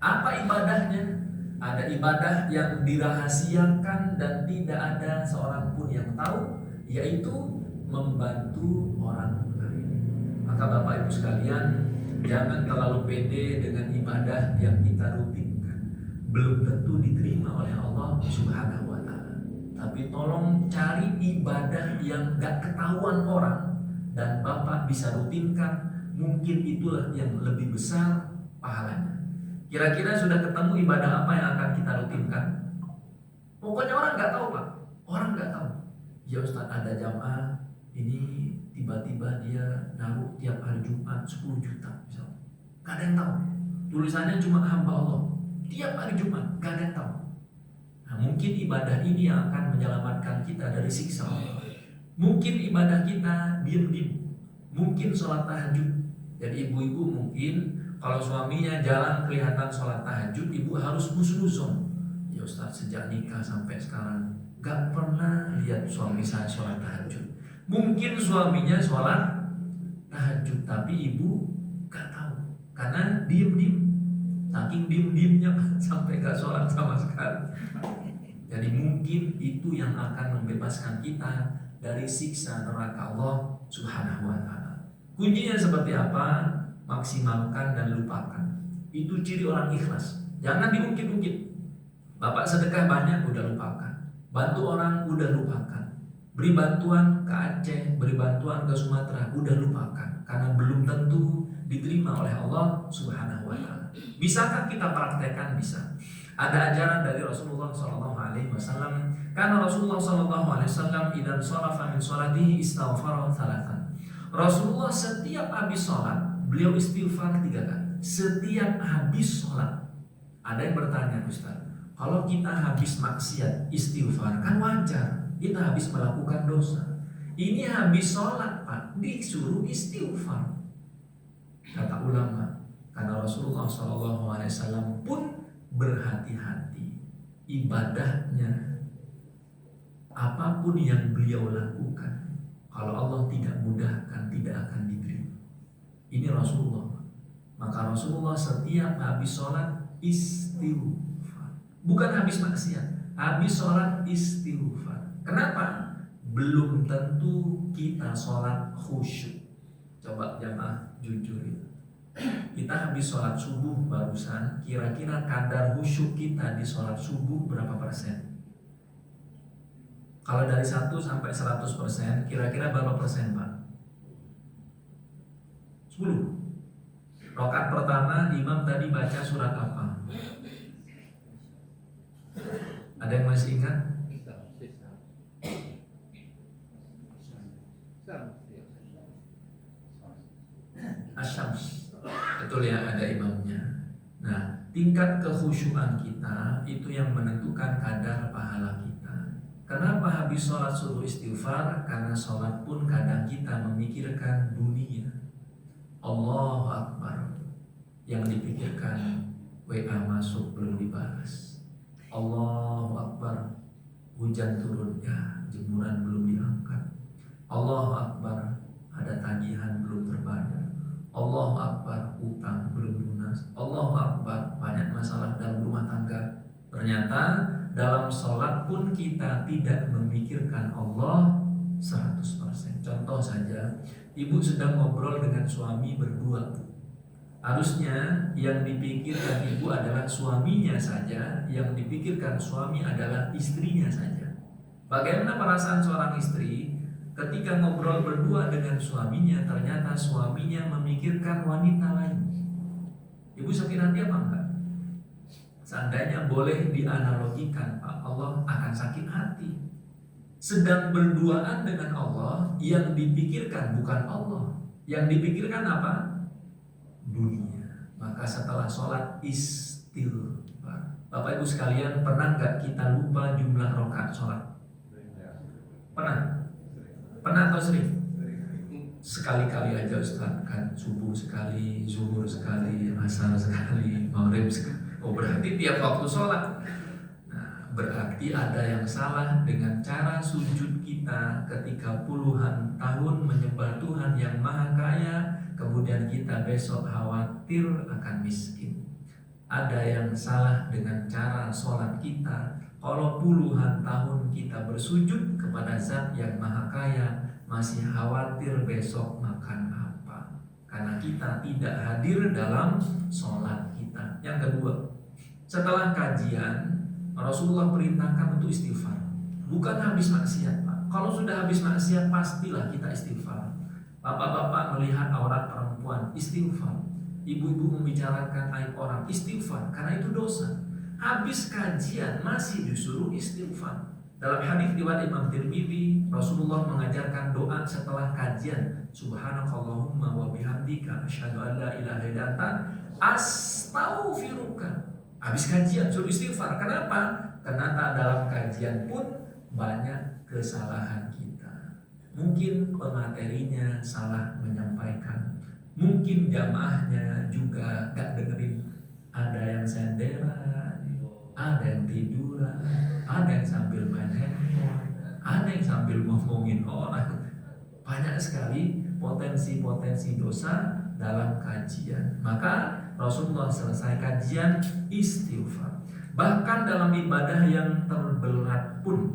Apa ibadahnya? Ada ibadah yang dirahasiakan dan tidak ada seorang pun yang tahu, yaitu membantu orang lain. Maka Bapak Ibu sekalian, jangan terlalu pede dengan ibadah yang kita rutinkan. Belum tentu diterima oleh Allah Subhanahu wa Ta'ala. Tapi tolong cari ibadah yang gak ketahuan orang dan Bapak bisa rutinkan. Mungkin itulah yang lebih besar pahalanya. Kira-kira sudah ketemu ibadah apa yang akan kita rutinkan? Pokoknya orang nggak tahu Pak, orang nggak tahu. Ya Ustaz, ada jamaah ini tiba-tiba dia naruh tiap hari Jumat 10 juta misalnya. Gak ada yang tahu. Tulisannya cuma hamba Allah. Tiap hari Jumat, gak ada yang tahu. Nah, mungkin ibadah ini yang akan menyelamatkan kita dari siksa Allah. Mungkin ibadah kita diam-diam. Mungkin sholat tahajud. Jadi ibu-ibu mungkin kalau suaminya jalan kelihatan sholat tahajud, ibu harus husnuzon. Ya Ustaz, sejak nikah sampai sekarang gak pernah lihat suami saya sholat tahajud. Mungkin suaminya sholat tahajud, tapi ibu gak tahu karena diem-diem. Saking diem-diemnya sampai gak sholat sama sekali. Jadi mungkin itu yang akan membebaskan kita dari siksa neraka Allah Subhanahu wa Ta'ala. Kuncinya seperti apa? Maksimalkan dan lupakan. Itu ciri orang ikhlas. Jangan diungkit-ungkit. Bapak sedekah banyak, udah lupakan. Bantu orang, udah lupakan. Beri bantuan ke Aceh, beri bantuan ke Sumatera, udah lupakan. Karena belum tentu diterima oleh Allah Subhanahu wa Ta'ala. Bisakah kita praktekkan? Bisa. Ada ajaran dari Rasulullah SAW. Karena Rasulullah SAW idan sharafa min sholatihi istaghfara thalathan. Rasulullah setiap habis sholat beliau istighfar 3 kali. Setiap habis sholat. Ada yang bertanya, Ustaz, kalau kita habis maksiat istighfar kan wajar, kita habis melakukan dosa. Ini habis sholat Pak, disuruh istighfar. Kata ulama, karena Rasulullah SAW pun berhati-hati ibadahnya. Apapun yang beliau lakukan, kalau Allah tidak mudahkan, tidak akan diterima. Ini Rasulullah. Maka Rasulullah setiap habis sholat istighfar. Bukan habis maksiat, habis sholat istighfar. Kenapa? Belum tentu kita sholat khusyuk. Coba jamaah jujur ya. Kita habis sholat subuh barusan, kira-kira kadar khusyuk kita di sholat subuh berapa persen? Kalau dari 1 sampai 100%, kira-kira berapa persen Pak? 10. Rakaat pertama imam tadi baca surat apa? Ada yang masih ingat? Asyams. Betul ya, ada imamnya. Nah, tingkat kekhusyukan kita itu yang menentukan kadar pahala kita. Kenapa habis sholat suruh istighfar? Karena sholat pun kadang kita memikirkan dunia. Allahu Akbar. Yang dipikirkan WA masuk belum dibalas. Allahu Akbar. Hujan turun ya, jemuran belum diangkat. Allahu Akbar. Ada tagihan belum terbayar. Allahu Akbar. Utang belum lunas. Allahu Akbar. Banyak masalah dalam rumah tangga. Ternyata dalam sholat pun kita tidak memikirkan Allah 100%. Contoh saja, ibu sedang ngobrol dengan suami berdua. Harusnya yang dipikirkan ibu adalah suaminya saja, yang dipikirkan suami adalah istrinya saja. Bagaimana perasaan seorang istri ketika ngobrol berdua dengan suaminya, ternyata suaminya memikirkan wanita lain? Ibu sakit hati apa enggak? Seandainya boleh dianalogikan, Pak, Allah akan sakit hati. Sedang berduaan dengan Allah, yang dipikirkan bukan Allah. Yang dipikirkan apa? Dunia. Maka setelah sholat istighfar. Bapak Ibu sekalian, pernah nggak kita lupa jumlah rakaat sholat? Pernah? Pernah atau sering? Sekali-kali aja Ustaz, kan subuh sekali, zuhur sekali, asar sekali, maghrib sekali. Oh, berarti tiap waktu sholat. Nah, berarti ada yang salah dengan cara sujud kita ketika puluhan tahun menyembah Tuhan yang Maha Kaya, kemudian kita besok khawatir akan miskin. Ada yang salah dengan cara sholat kita. Kalau puluhan tahun kita bersujud kepada zat yang maha kaya, masih khawatir besok makan apa, karena kita tidak hadir dalam sholat kita. Yang kedua, setelah kajian, Rasulullah perintahkan untuk istighfar. Bukan habis maksiat, Pak. Kalau sudah habis maksiat, pastilah kita istighfar. Bapak-bapak melihat aurat perempuan, istighfar. Ibu-ibu membicarakan aib orang, istighfar, karena itu dosa. Habis kajian masih disuruh istighfar. Dalam hadis riwayat Imam Tirmidzi, Rasulullah mengajarkan doa setelah kajian. Subhanakallahumma wa bihamdika asyhadu an la ilaha illa anta astaghfiruka. Habis kajian suruh istighfar. Kenapa? Karena dalam kajian pun banyak kesalahan kita. Mungkin pematerinya salah menyampaikan, mungkin jamaahnya juga gak dengerin. Ada yang senderan, ada yang tiduran, ada yang sambil main handphone, ada yang sambil ngomongin orang. Banyak sekali potensi-potensi dosa dalam kajian. Maka Rasulullah selesai kajian istighfar. Bahkan dalam ibadah yang terberat pun,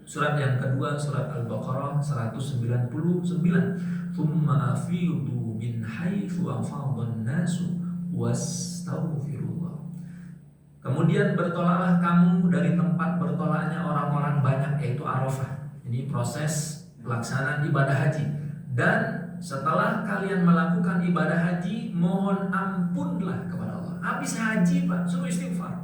surat yang kedua, surat Al-Baqarah 199, "Tsumma afidu min haitsu afadhan nasu wastaghfirullah." Kemudian bertolaklah kamu dari tempat bertolaknya orang-orang banyak, yaitu Arafah. Ini proses pelaksanaan ibadah haji. Dan setelah kalian melakukan ibadah haji, mohon ampunlah kepada Allah. Habis haji, Pak, suruh istighfar.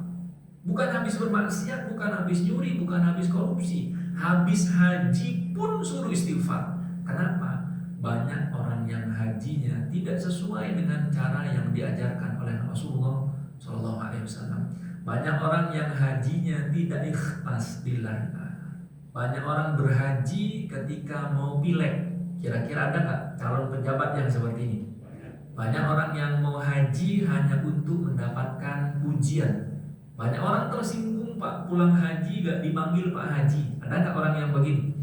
Bukan habis bermaksiat, bukan habis nyuri, bukan habis korupsi. Habis haji pun suruh istighfar. Kenapa? Banyak orang yang hajinya tidak sesuai dengan cara yang diajarkan oleh Rasulullah SAW. Banyak orang yang hajinya tidak ikhlas billah. Banyak orang berhaji ketika mau pileg. Kira-kira ada nggak calon pejabat yang seperti ini? Banyak orang yang mau haji hanya untuk mendapatkan pujian. Banyak orang tersinggung, Pak, pulang haji gak dipanggil Pak Haji. Ada nggak orang yang begini?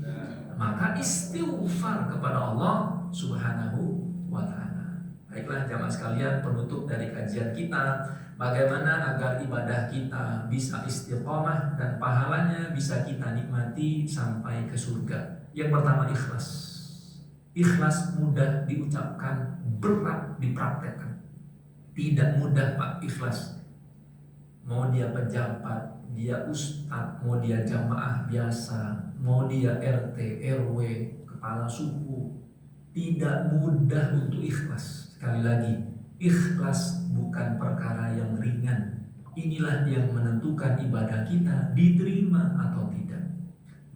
Maka istighfar kepada Allah Subhanahu wa ta'ala. Baiklah jamaah sekalian, penutup dari kajian kita, bagaimana agar ibadah kita bisa istiqomah dan pahalanya bisa kita nikmati sampai ke surga. Yang pertama, ikhlas. Ikhlas mudah diucapkan, berat dipraktekkan. Tidak mudah, Pak, ikhlas. Mau dia pejabat, dia ustadz, mau dia jamaah biasa, mau dia RT, RW, kepala suku, tidak mudah untuk ikhlas. Sekali lagi, ikhlas bukan perkara yang ringan. Inilah yang menentukan ibadah kita diterima atau tidak.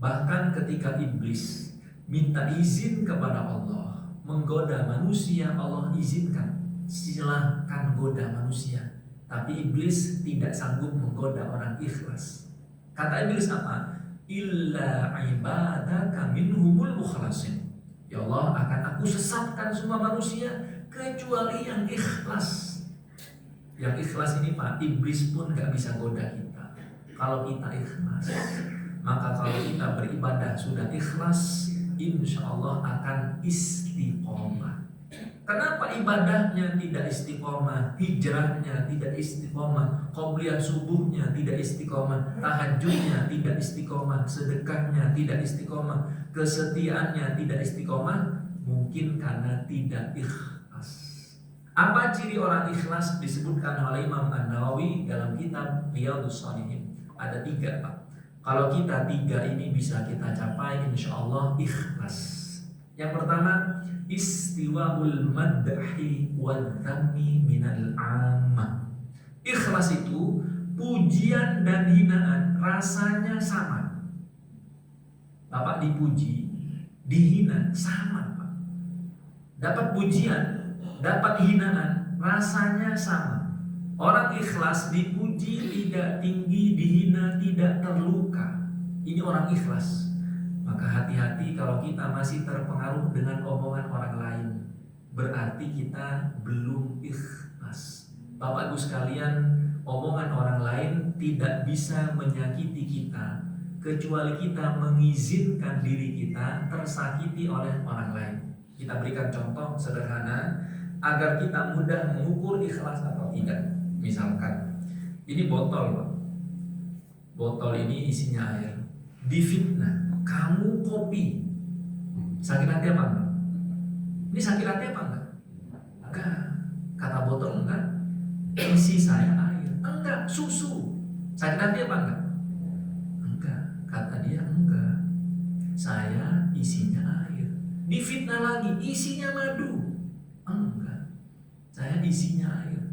Bahkan ketika iblis minta izin kepada Allah menggoda manusia, Allah izinkan, silahkan goda manusia. Tapi iblis tidak sanggup menggoda orang ikhlas. Kata iblis apa? Illa ibadaka minhumul mukhlasin. Ya Allah, akan aku sesatkan semua manusia kecuali yang ikhlas. Yang ikhlas ini, Pak, iblis pun gak bisa goda kita. Kalau kita ikhlas, maka kalau kita beribadah sudah ikhlas, insya Allah akan istiqomah. Kenapa ibadahnya tidak istiqomah, hijrahnya tidak istiqomah, qobliyah subuhnya tidak istiqomah, tahajudnya tidak istiqomah, sedekahnya tidak istiqomah, kesetiaannya tidak istiqomah? Mungkin karena tidak ikhlas. Apa ciri orang ikhlas? Disebutkan oleh Imam An-Nawawi dalam kitab Riyadhus Shalihin. Ada 3, Pak. Kalau kita 3 ini bisa kita capai, insya Allah ikhlas. Yang pertama, istiwaul madhi wal dhammi minal ammah. Ikhlas itu pujian dan hinaan rasanya sama. Bapak dipuji, dihina sama, Pak. Dapat pujian, dapat hinaan, rasanya sama. Orang ikhlas dipuji tidak tinggi, dihina tidak terluka. Ini orang ikhlas. Maka hati-hati kalau kita masih terpengaruh dengan omongan orang lain, berarti kita belum ikhlas. Bapak Ibu sekalian, omongan orang lain tidak bisa menyakiti kita kecuali kita mengizinkan diri kita tersakiti oleh orang lain. Kita berikan contoh sederhana agar kita mudah mengukur ikhlas atau tidak. Misalkan Ini botol, Pak. Botol ini isinya air. Difitnah, kamu kopi. Sakit hati apa enggak? Ini sakit hati apa enggak? Enggak. Kata botol enggak. Isi saya air. Enggak, susu. Sakit hati apa enggak? Enggak. Kata dia enggak. Saya isinya air. Difitnah lagi, isinya madu. Enggak. Saya isinya air.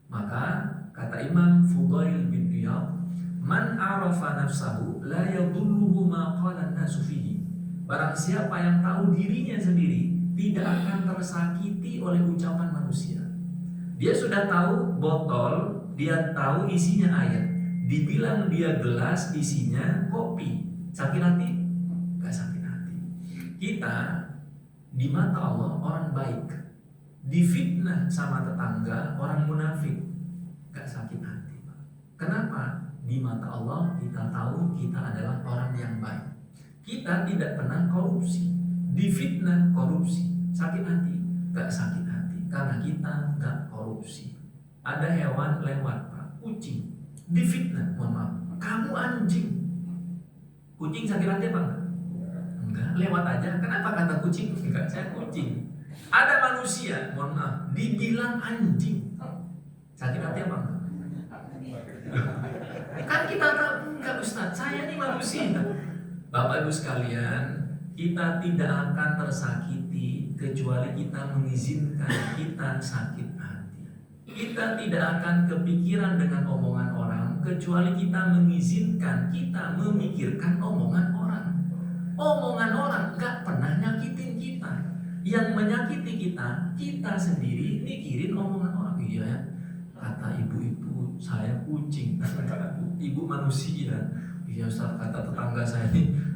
Maka kata Imam Fudail bin Iyad, man arafa nafsahu la yadulluhu ma qala an-nasu fihi. Barang siapa yang tahu dirinya sendiri tidak akan tersakiti oleh ucapan manusia. Dia sudah tahu botol, dia tahu isinya air. Dibilang dia gelas isinya kopi. Sakit hati? Gak sakit hati. Kita di mata Allah orang baik. Difitnah sama tetangga orang munafik. Gak sakit hati. Kenapa? Di mata Allah kita tahu kita adalah orang yang baik. Kita tidak pernah korupsi. Difitnah korupsi. Sakit hati? Gak sakit hati. Karena kita gak korupsi. Ada hewan lewat, Pak, kucing. Difitnah, mohon maaf, kamu anjing. Kucing sakit hati apa enggak? Enggak, lewat aja. Kenapa kata kucing? Enggak, saya kucing. Ada manusia, mohon maaf, dibilang anjing. Sakit hati apa enggak? Kan kita tahu, enggak Ustaz, saya ini manusia. Bapak Ibu sekalian, kita tidak akan tersakiti kecuali kita mengizinkan kita sakit hati. Kita tidak akan kepikiran dengan omongan orang kecuali kita mengizinkan kita memikirkan omongan orang. Omongan orang gak pernah nyakitin kita. Yang menyakiti kita, kita sendiri mikirin omongan orang. Iya ya, kata ibu itu saya kucing. Ibu manusia. Iya Ustaz, kata tetangga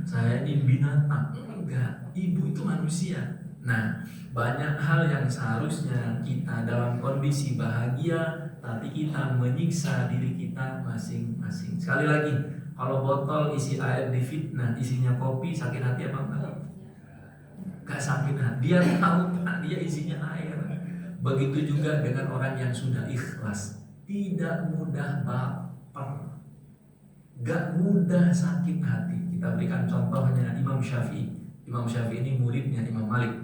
saya ini binatang. Enggak, ibu itu manusia. Nah, banyak hal yang seharusnya kita dalam kondisi bahagia, tapi kita menyiksa diri kita masing-masing. Sekali lagi, kalau botol isi air difitnah, isinya kopi, sakit hati apa enggak? Gak sakit hati. Dia tahu kan dia isinya air. Begitu juga dengan orang yang sudah ikhlas, tidak mudah baper, gak mudah sakit hati. Kita berikan contohnya Imam Syafi'i. Imam Syafi'i ini muridnya Imam Malik.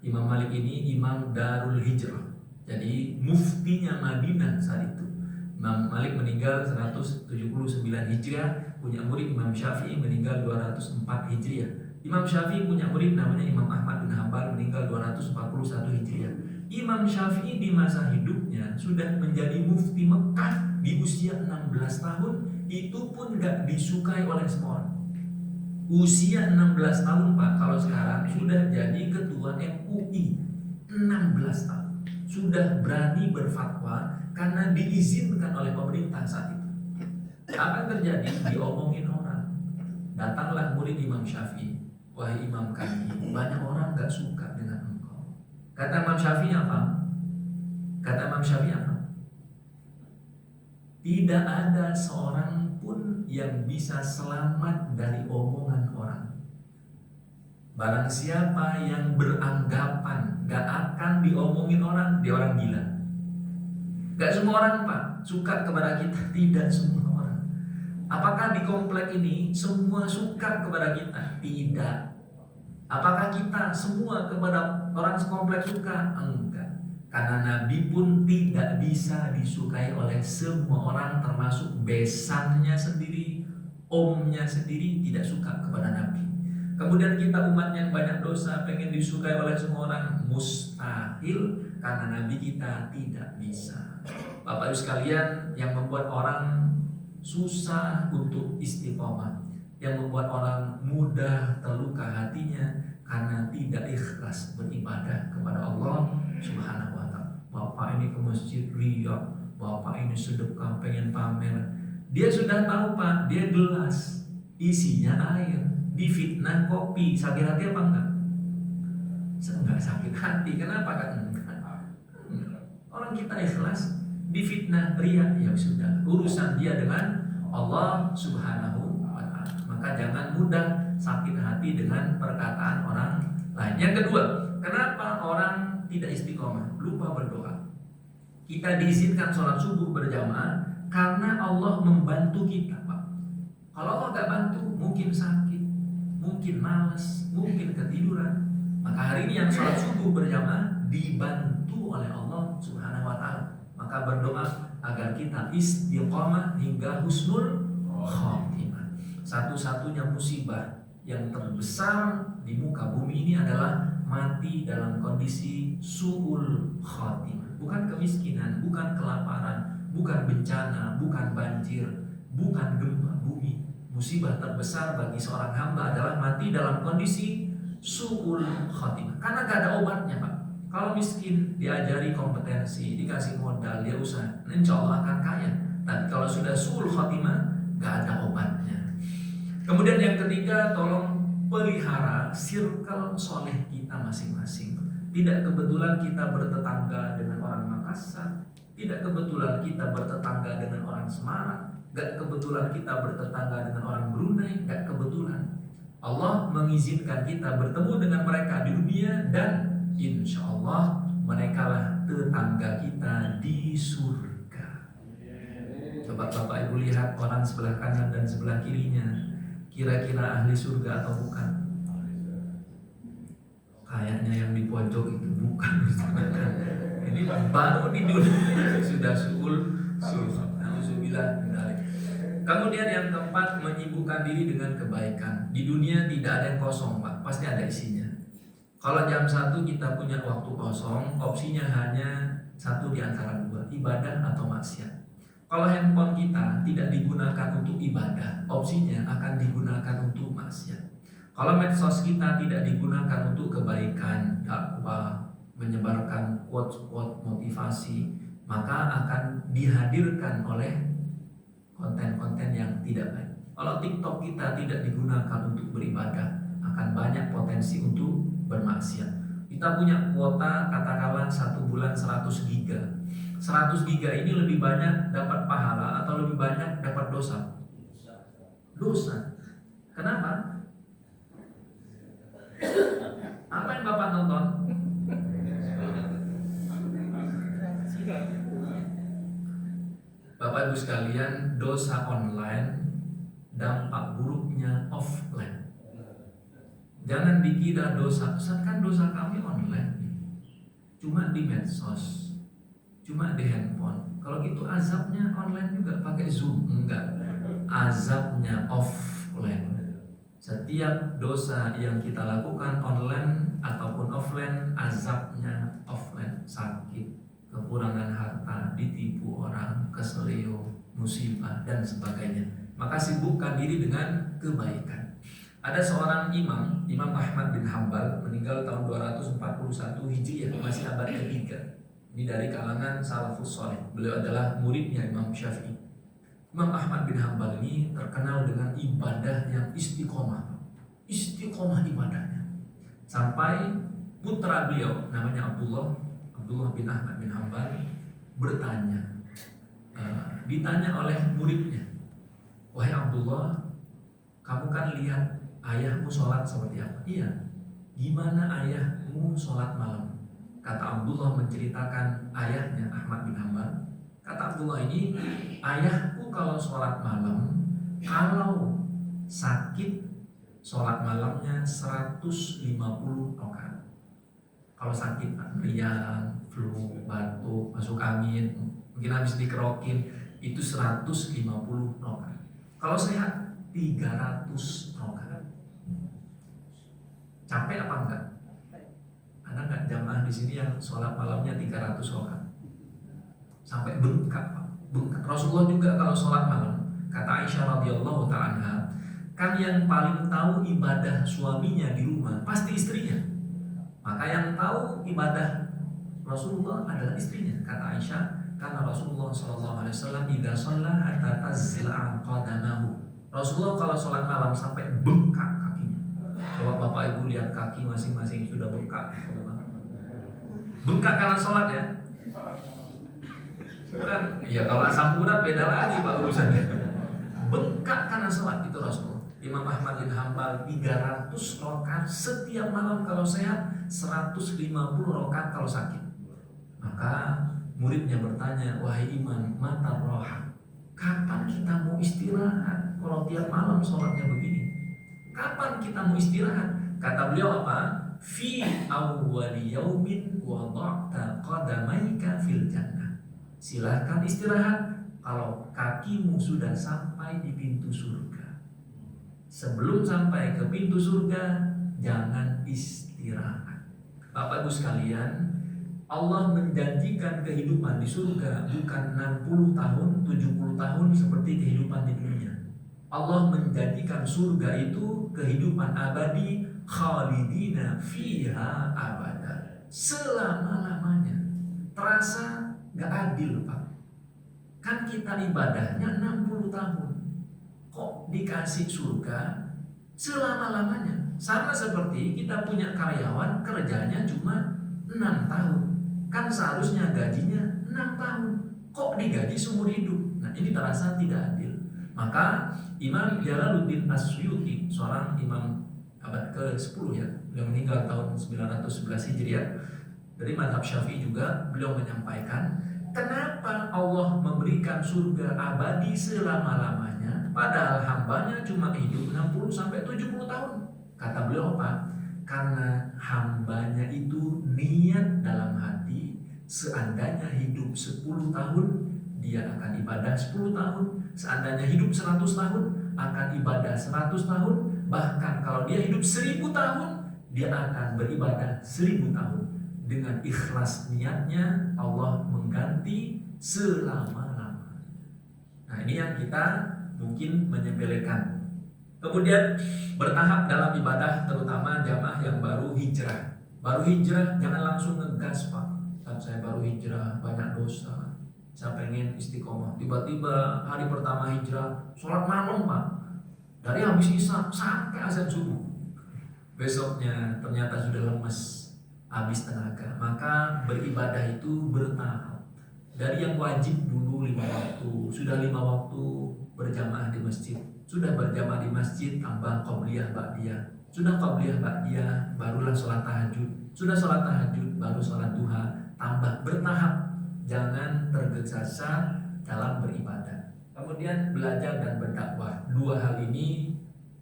Imam Malik ini Imam Darul Hijrah. Jadi muftinya Madinah saat itu. Imam Malik meninggal 179 Hijriah, punya murid Imam Syafi'i meninggal 204 Hijriah. Imam Syafi'i punya murid namanya Imam Ahmad bin Hanbal meninggal 241 Hijriah. Imam Syafi'i di masa hidupnya sudah menjadi mufti Mekah di usia 16 tahun. Itu pun gak disukai oleh semua orang. Usia 16 tahun Pak, kalau sekarang sudah jadi ketua MUI. 16 tahun sudah berani berfatwa karena diizinkan oleh pemerintah saat itu. Apa yang terjadi? Diomongin orang. Datanglah murid Imam Syafi'i, wahai Imam kami, banyak orang gak suka dengan engkau. Kata Imam Syafi'i apa? Kata Imam Syafi'i apa? Tidak ada seorang pun yang bisa selamat dari omongan orang. Barang siapa yang beranggapan gak akan diomongin orang, dia orang gila. Gak semua orang Pak suka kepada kita, tidak semua orang. Apakah di komplek ini semua suka kepada kita? Tidak. Apakah kita semua kepada orang sekomplek suka? Enggak. Karena Nabi pun tidak bisa disukai oleh semua orang, termasuk besannya sendiri, omnya sendiri tidak suka kepada Nabi. Kemudian kita umat yang banyak dosa pengen disukai oleh semua orang, mustahil, karena Nabi kita tidak bisa. Bapak Ibu sekalian, yang membuat orang susah untuk istiqomah, yang membuat orang mudah terluka hatinya karena tidak ikhlas beribadah kepada Allah Subhanahu wa ta'ala. Bapak ini ke masjid riya, bapak ini sedekah pengen pamer. Dia sudah tahu Pak, dia gelas isinya air, difitnah kopi, sakit hati apa enggak? Enggak sakit hati. Kenapa kan? Enggak. Orang kita ikhlas, difitnah riya, ya sudah, urusan dia dengan Allah Subhanahu wa ta'ala. Maka jangan mudah sakit hati dengan perkataan orang lain. Yang kedua, kenapa orang tidak istiqomah, lupa berdoa? Kita diizinkan sholat subuh berjamaah Karena Allah membantu kita, Pak. Kalau Allah gak bantu, mungkin sakit, mungkin malas, mungkin ketiduran. Maka hari ini yang sholat subuh berjamaah dibantu oleh Allah Subhanahu wa Ta'ala. Maka berdoa agar kita istiqomah hingga husnul khatimah. Satu-satunya musibah yang terbesar di muka bumi ini adalah mati dalam kondisi su'ul khatimah. Bukan kemiskinan, bukan kelaparan, bukan bencana, bukan banjir, bukan gempa bumi. Musibah terbesar bagi seorang hamba adalah mati dalam kondisi su'ul khatimah. Karena gak ada obatnya, Pak. Kalau miskin, diajari kompetensi, dikasih modal, dia usaha, insya Allah akan kaya. Tapi kalau sudah su'ul khatimah, gak ada obatnya. Kemudian yang ketiga, tolong pelihara circle soleh kita masing-masing. Tidak kebetulan kita bertetangga dengan orang Makassar, tidak kebetulan kita bertetangga dengan orang Semarang, gak kebetulan kita bertetangga dengan orang Brunei, gak kebetulan. Allah mengizinkan kita bertemu dengan mereka di dunia, dan insya Allah mereka lah tetangga kita di surga. Coba Bapak Ibu lihat orang sebelah kanan dan sebelah kirinya, kira-kira ahli surga atau bukan? Kayaknya yang di pojok itu bukan. Ini baru di dunia sudah Alhamdulillah. Kemudian yang keempat, menyibukkan diri dengan kebaikan. Di dunia tidak ada yang kosong, Pak, pasti ada isinya. Kalau jam 1 kita punya waktu kosong, opsinya hanya satu di antara dua, ibadah atau maksiat. Kalau handphone kita tidak digunakan untuk ibadah, opsinya akan digunakan untuk maksiat. Kalau medsos kita tidak digunakan untuk kebaikan, dakwah, menyebarkan quote-quote motivasi, maka akan dihadirkan oleh konten-konten yang tidak baik. Kalau TikTok kita tidak digunakan untuk beribadah, akan banyak potensi untuk bermaksiat. Kita punya kuota katakanlah 1 bulan 100 giga. 100 giga ini lebih banyak dapat pahala atau lebih banyak dapat dosa? Dosa. Kenapa? Apa yang Bapak nonton? Bapak Ibu sekalian, dosa online dampak buruknya offline. Jangan dikira dosa, kan dosa kami online, cuma di medsos, cuma di handphone. Kalau itu azabnya online juga pakai Zoom, enggak. Azabnya offline. Setiap dosa yang kita lakukan online ataupun offline, azabnya offline. Sakit, kekurangan harta, ditipu orang, keselio, musibah, dan sebagainya. Maka sibukkan diri dengan kebaikan. Ada seorang imam, Imam Ahmad bin Hanbal, meninggal tahun 241 Hijriah, masih abad ketiga. Ini dari kalangan salafus saleh. Beliau adalah muridnya Imam Syafi'i. Imam Ahmad bin Hanbal ini terkenal dengan ibadah yang istiqomah ibadahnya. Sampai putra beliau namanya Abdullah bin Ahmad bin Hanbal bertanya, ditanya oleh muridnya, wahai Abdullah, kamu kan lihat ayahmu sholat seperti apa? Iya. Gimana ayahmu sholat malam? Kata Abdullah menceritakan ayahnya Ahmad bin Hanbal. Kata Abdullah ini, ayahku kalau sholat malam, kalau sakit, sholat malamnya 150 rakaat. Kalau sakit, meriang, flu, batuk, masuk angin, mungkin habis dikerokin, itu 150 rakaat. Kalau sehat, 300 rakaat. Capek apa enggak? Ada enggak jamaah di sini yang sholat malamnya 300 rakaat? Sampai bengkak, Pak. Bengkak. Rasulullah juga kalau sholat malam, kata Aisyah radhiyallahu ta'ala, kan yang paling tahu ibadah suaminya di rumah pasti istrinya. Maka yang tahu ibadah Rasulullah adalah istrinya. Kata Aisyah, karena Rasulullah SAW idza shalla hatta tazla'a qadamahu. Rasulullah kalau sholat malam sampai bengkak kakinya. Coba Bapak Ibu lihat kaki masing-masing sudah bengkak. Bengkak karena sholat ya. Bukan, ya kalau asam urat beda lagi Pak urusannya. Bengkak karena sholat itu Rasulullah. Imam Ahmad bin Hanbal 300 rakaat setiap malam kalau sehat, 150 rakaat kalau sakit. Maka muridnya bertanya, wahai imam, mata roha, Kapan kita mau istirahat? Kalau tiap malam sholatnya begini, kapan kita mau istirahat? Kata beliau apa? Fi awwali yaumin wada'ta qadamaika fil jannah. Silahkan istirahat kalau kakimu sudah sampai di pintu surga. Sebelum sampai ke pintu surga, jangan istirahat. Bapak Ibu sekalian, Allah menjanjikan kehidupan di surga bukan 60 tahun, 70 tahun seperti kehidupan di dunia. Allah menjanjikan surga itu kehidupan abadi, khalidina fiha abada, selama-lamanya. Terasa gak adil, Pak. Kan kita ibadahnya 60 tahun, kok dikasih surga selama-lamanya? Sama seperti kita punya karyawan kerjanya cuma 6 tahun. Kan seharusnya gajinya 6 tahun, kok digaji seumur hidup? Nah, ini terasa tidak adil. Maka Imam Jalaluddin As-Suyuti, seorang imam abad ke-10 ya, beliau meninggal tahun 911 Hijriah, dari mazhab Syafi'i juga, beliau menyampaikan, kenapa Allah memberikan surga abadi selama-lamanya padahal hambanya cuma hidup 60 sampai 70 tahun? Kata beliau apa? Karena hambanya itu niat dalam hati, seandainya hidup 10 tahun dia akan ibadah 10 tahun, seandainya hidup 100 tahun akan ibadah 100 tahun, bahkan kalau dia hidup 1000 tahun dia akan beribadah 1000 tahun. Dengan ikhlas niatnya Allah mengganti selama-lamanya. Nah, ini yang kita mungkin menyepelekan. Kemudian bertahap dalam ibadah, terutama jamaah yang baru hijrah. Baru hijrah jangan langsung ngegas, Pak. Saat saya baru hijrah banyak dosa, saya pengen istiqomah. Tiba-tiba hari pertama hijrah sholat malam, Pak, dari habis isya sampai azan subuh. Besoknya ternyata sudah lemes, habis tenaga. Maka beribadah itu bertahap. Dari yang wajib dulu 5 waktu, sudah 5 waktu berjamaah di masjid, sudah berjamaah di masjid tambah qabliyah ba'diyah, sudah qabliyah ba'diyah barulah sholat tahajud, sudah sholat tahajud baru sholat duha, tambah bertahap, jangan tergesa-gesa dalam beribadah. Kemudian belajar dan berdakwah, dua hal ini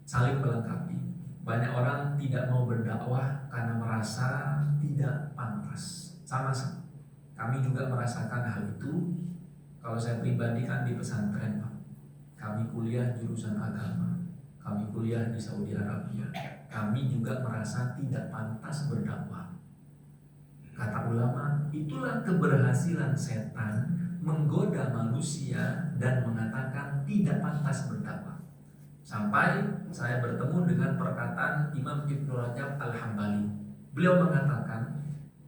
saling melengkapi. Banyak orang tidak mau berdakwah karena merasa tidak pantas. Sama-sama kami juga merasakan hal itu. Kalau saya pribadi kan di pesantren, Pak. Kami kuliah jurusan agama, kami kuliah di Saudi Arabia. Kami juga merasa tidak pantas berdakwah. Kata ulama, itulah keberhasilan setan menggoda manusia dan mengatakan tidak pantas berdakwah. Sampai saya bertemu dengan perkataan Imam Ibnu Rajab Al-Hambali. Beliau mengatakan,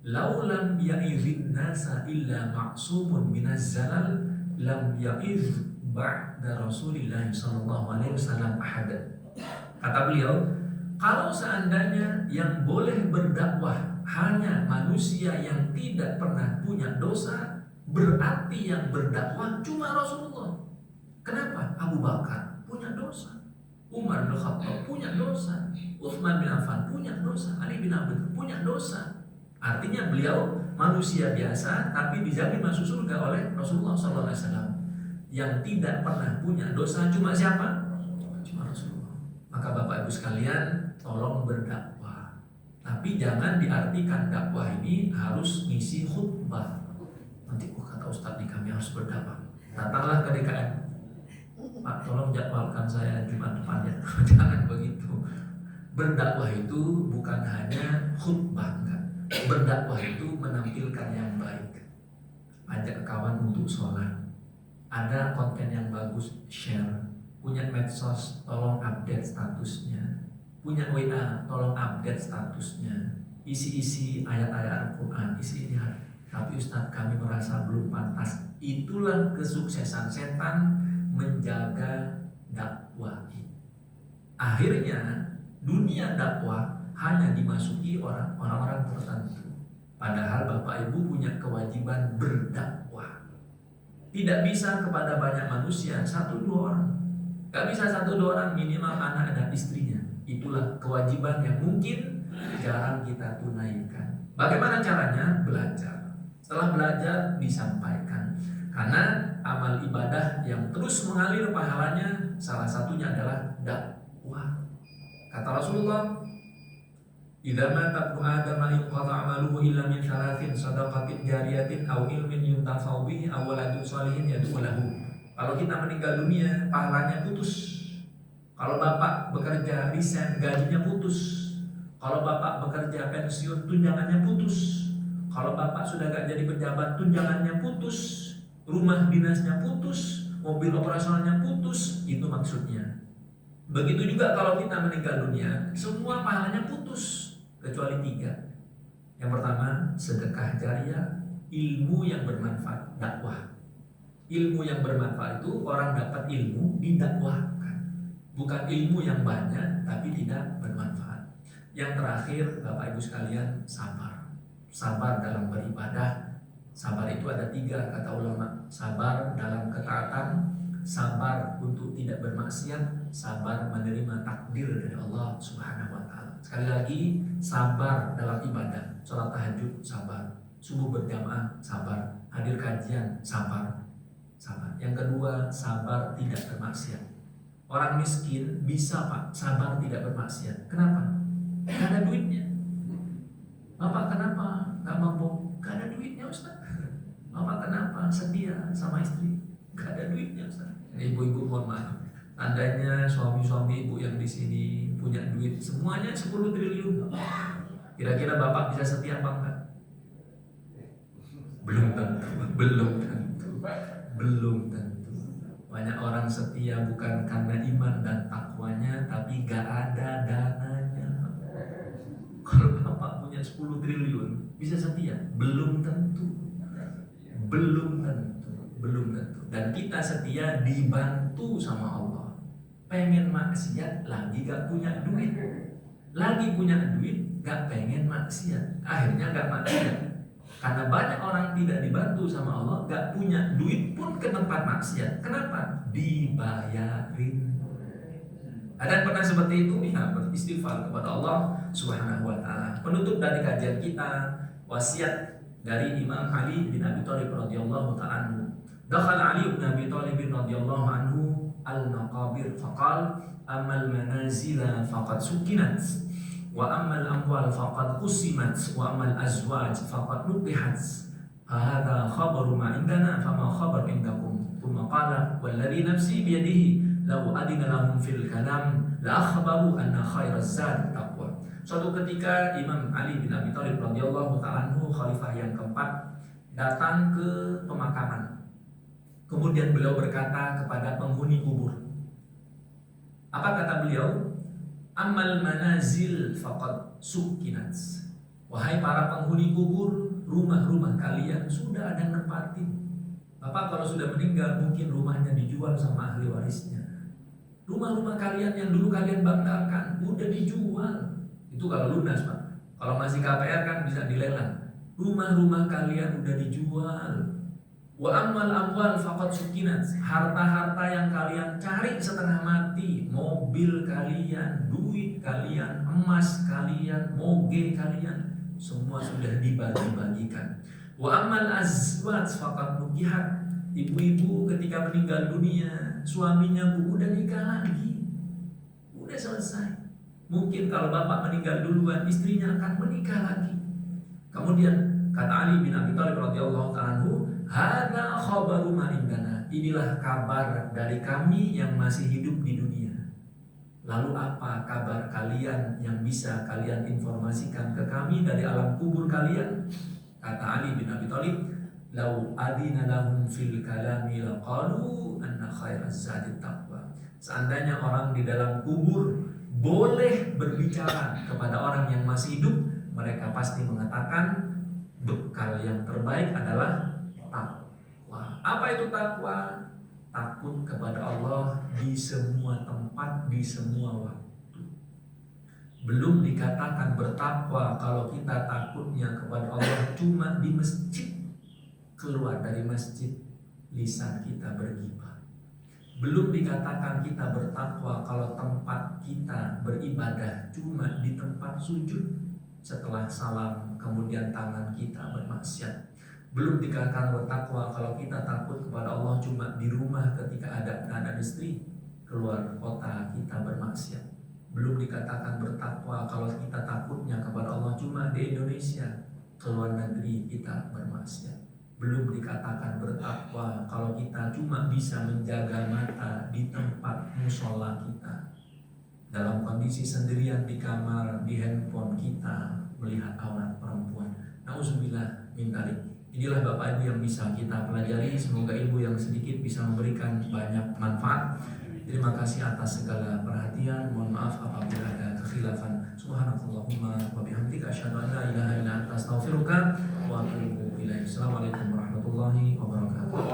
laulam ya'izin nasa illa ma'sumun minaz zalal lam ya'iz ba'da Rasulillah sallallahu alaihi wasallam ahad. Kata beliau, kalau seandainya yang boleh berdakwah hanya manusia yang tidak pernah punya dosa, berarti yang berdakwah cuma Rasulullah. Kenapa? Abu Bakar punya dosa, Umar bin Khattab punya dosa, Utsman bin Affan punya dosa, Ali bin Abi Thalib punya dosa. Artinya beliau manusia biasa tapi dijamin masuk surga oleh Rasulullah SAW. Yang tidak pernah punya dosa cuma siapa? Cuma Rasulullah. Maka Bapak Ibu sekalian, tolong berdakwah. Tapi jangan diartikan dakwah ini harus ngisi khutbah. Nanti kata Ustadz nih kami harus berdakwah. Datanglah ke DKM, Pak, tolong jadwalkan saya Jumat depan ya. Jangan begitu. Berdakwah itu bukan hanya khutbah, enggak. Berdakwah itu menampilkan yang baik. Ajak kawan untuk sholat. Ada konten yang bagus, share. Punya medsos, tolong update statusnya. Punya WA, tolong update statusnya. Isi-isi ayat-ayat Al-Quran, isi ini. Tapi Ustadz kami merasa belum pantas. Itulah kesuksesan setan menjaga dakwah. Akhirnya dunia dakwah hanya dimasuki orang-orang tertentu. Padahal Bapak Ibu punya kewajiban berdakwah. Tidak bisa kepada banyak manusia, 1-2 orang. Gak bisa 1-2 orang, minimal anak dan istrinya. Itulah kewajiban yang mungkin jarang kita tunaikan. Bagaimana caranya? Belajar. Setelah belajar disampaikan. Karena amal ibadah yang terus mengalir pahalanya, salah satunya adalah dakwah. Kata Rasulullah, idza mata ibnu Adam inqata 'amaluhu illa min thalathin shadaqatin jariyatin aw ilmin yuntafa'u bihi aw waladin shalihin yad'u lahu. Kalau kita meninggal dunia, pahalanya putus. Kalau bapak bekerja resign, gajinya putus. Kalau bapak bekerja pensiun, tunjangannya putus. Kalau bapak sudah gak jadi pejabat, tunjangannya putus. Rumah dinasnya putus, mobil operasionalnya putus. Itu maksudnya. Begitu juga kalau kita meninggal dunia, semua pahalanya putus kecuali 3. Yang pertama, sedekah jariah, ilmu yang bermanfaat, dakwah. Ilmu yang bermanfaat itu orang dapat ilmu didakwahkan, bukan ilmu yang banyak tapi tidak bermanfaat. Yang terakhir, Bapak Ibu sekalian, sabar. Sabar dalam beribadah. Sabar itu ada 3 kata ulama. Sabar dalam ketaatan, sabar untuk tidak bermaksiat, sabar menerima takdir dari Allah Subhanahu wa taala. Sekali lagi, sabar dalam ibadah. Salat tahajud, sabar. Subuh berjamaah, sabar. Hadir kajian, sabar. Sabar. Yang kedua, sabar tidak bermaksiat. Orang miskin bisa Pak sabar tidak bermaksiat. Kenapa? Gak ada duitnya. Bapak kenapa gak mampu? Gak ada duitnya Ustaz. Bapak kenapa setia sama istri? Gak ada duitnya Ustaz. Ibu-ibu mohon maaf. Tandanya suami-suami ibu yang di sini punya duit semuanya 10 triliun. Kira-kira Bapak bisa setia apa enggak? Belum tentu. Belum tentu. Banyak orang setia bukan karena iman dan takwanya, tapi gak ada dananya. Kalau Bapak punya 10 triliun bisa setia? Belum tentu. Belum tentu. Dan kita setia dibantu sama Allah. Pengen maksiat lagi gak punya duit, lagi punya duit gak pengen maksiat, akhirnya gak maksiat. Karena banyak orang tidak dibantu sama Allah, gak punya duit pun ke tempat maksiat. Kenapa? Dibayarin. Ada yang pernah seperti itu? Ya, beristighfar kepada Allah Subhanahu wa taala. Penutup dari kajian kita, wasiat dari Imam Ali bin Abi Thalib radhiyallahu ta'ala anhu. Dakhala Ali bin Abi Thalib radhiyallahu anhu al-maqabir faqal amal manazila faqad sukinat wa amal amwal faqad qusimat wa amal azwaj faqad nuqihat. Hadha khabaru ma indana fama khabar indakum. Thumma qala walladhi nafsi biyadihi law adina lahum fil kalam la akhbaru anna khairaz zad taqwa. Suatu ketika Imam Ali bin Abi Thalib radhiyallahu ta'ala anhu, khalifah yang keempat, datang ke pemakaman. Kemudian beliau berkata kepada penghuni kubur. Apa kata beliau? Amal manazil faqad sukinat. Wahai para penghuni kubur, rumah-rumah kalian sudah ada yang nempatin. Bapak kalau sudah meninggal mungkin rumahnya dijual sama ahli warisnya. Rumah-rumah kalian yang dulu kalian banggakan udah dijual. Itu kalau lunas Pak. Kalau masih KPR kan bisa dilelang. Rumah-rumah kalian udah dijual. Wa amwal amwal faqad sukinat. Harta-harta yang kalian cari setengah mati, mobil kalian, duit kalian, emas kalian, moge kalian, semua sudah dibagi-bagikan. Wa amal azwaj faqad nukihat. Ibu-ibu ketika meninggal dunia, suaminya udah nikah lagi, udah selesai. Mungkin kalau bapak meninggal duluan, istrinya akan menikah lagi. Kemudian kata Ali bin Abi Thalib radhiyallahu ta'ala, hadza khabaru ma indana. Inilah kabar dari kami yang masih hidup di dunia. Lalu apa kabar kalian yang bisa kalian informasikan ke kami dari alam kubur kalian? Kata Ali bin Abi Thalib, lau adina lahum fil kalami laqalu anna khairaz zadi taqwa. Seandainya orang di dalam kubur boleh berbicara kepada orang yang masih hidup, mereka pasti mengatakan bekal yang terbaik adalah takwa. Apa itu takwa? Takut kepada Allah di semua tempat, di semua waktu. Belum dikatakan bertakwa kalau kita takutnya kepada Allah cuma di masjid. Keluar dari masjid, lisan kita bergibah. Belum dikatakan kita bertakwa kalau tempat kita beribadah cuma di tempat sujud. Setelah salam, kemudian tangan kita bermaksiat. Belum dikatakan bertakwa kalau kita takut kepada Allah cuma di rumah ketika ada anak istri, keluar kota kita bermaksiat. Belum dikatakan bertakwa kalau kita takutnya kepada Allah cuma di Indonesia, keluar negeri kita bermaksiat. Belum dikatakan bertakwa kalau kita cuma bisa menjaga mata di tempat musola kita, dalam kondisi sendirian di kamar, di handphone kita melihat aurat perempuan. Nauzubillah min dzalik. Inilah Bapak Ibu yang bisa kita pelajari. Semoga ilmu yang sedikit bisa memberikan banyak manfaat. Terima kasih atas segala perhatian. Mohon maaf apabila ada kekhilafan. Subhanakallahumma wa bihamdika asyhadu an la ilaha illa anta astaghfiruka wa atubu ilaik. Assalamualaikum warahmatullahi wabarakatuh.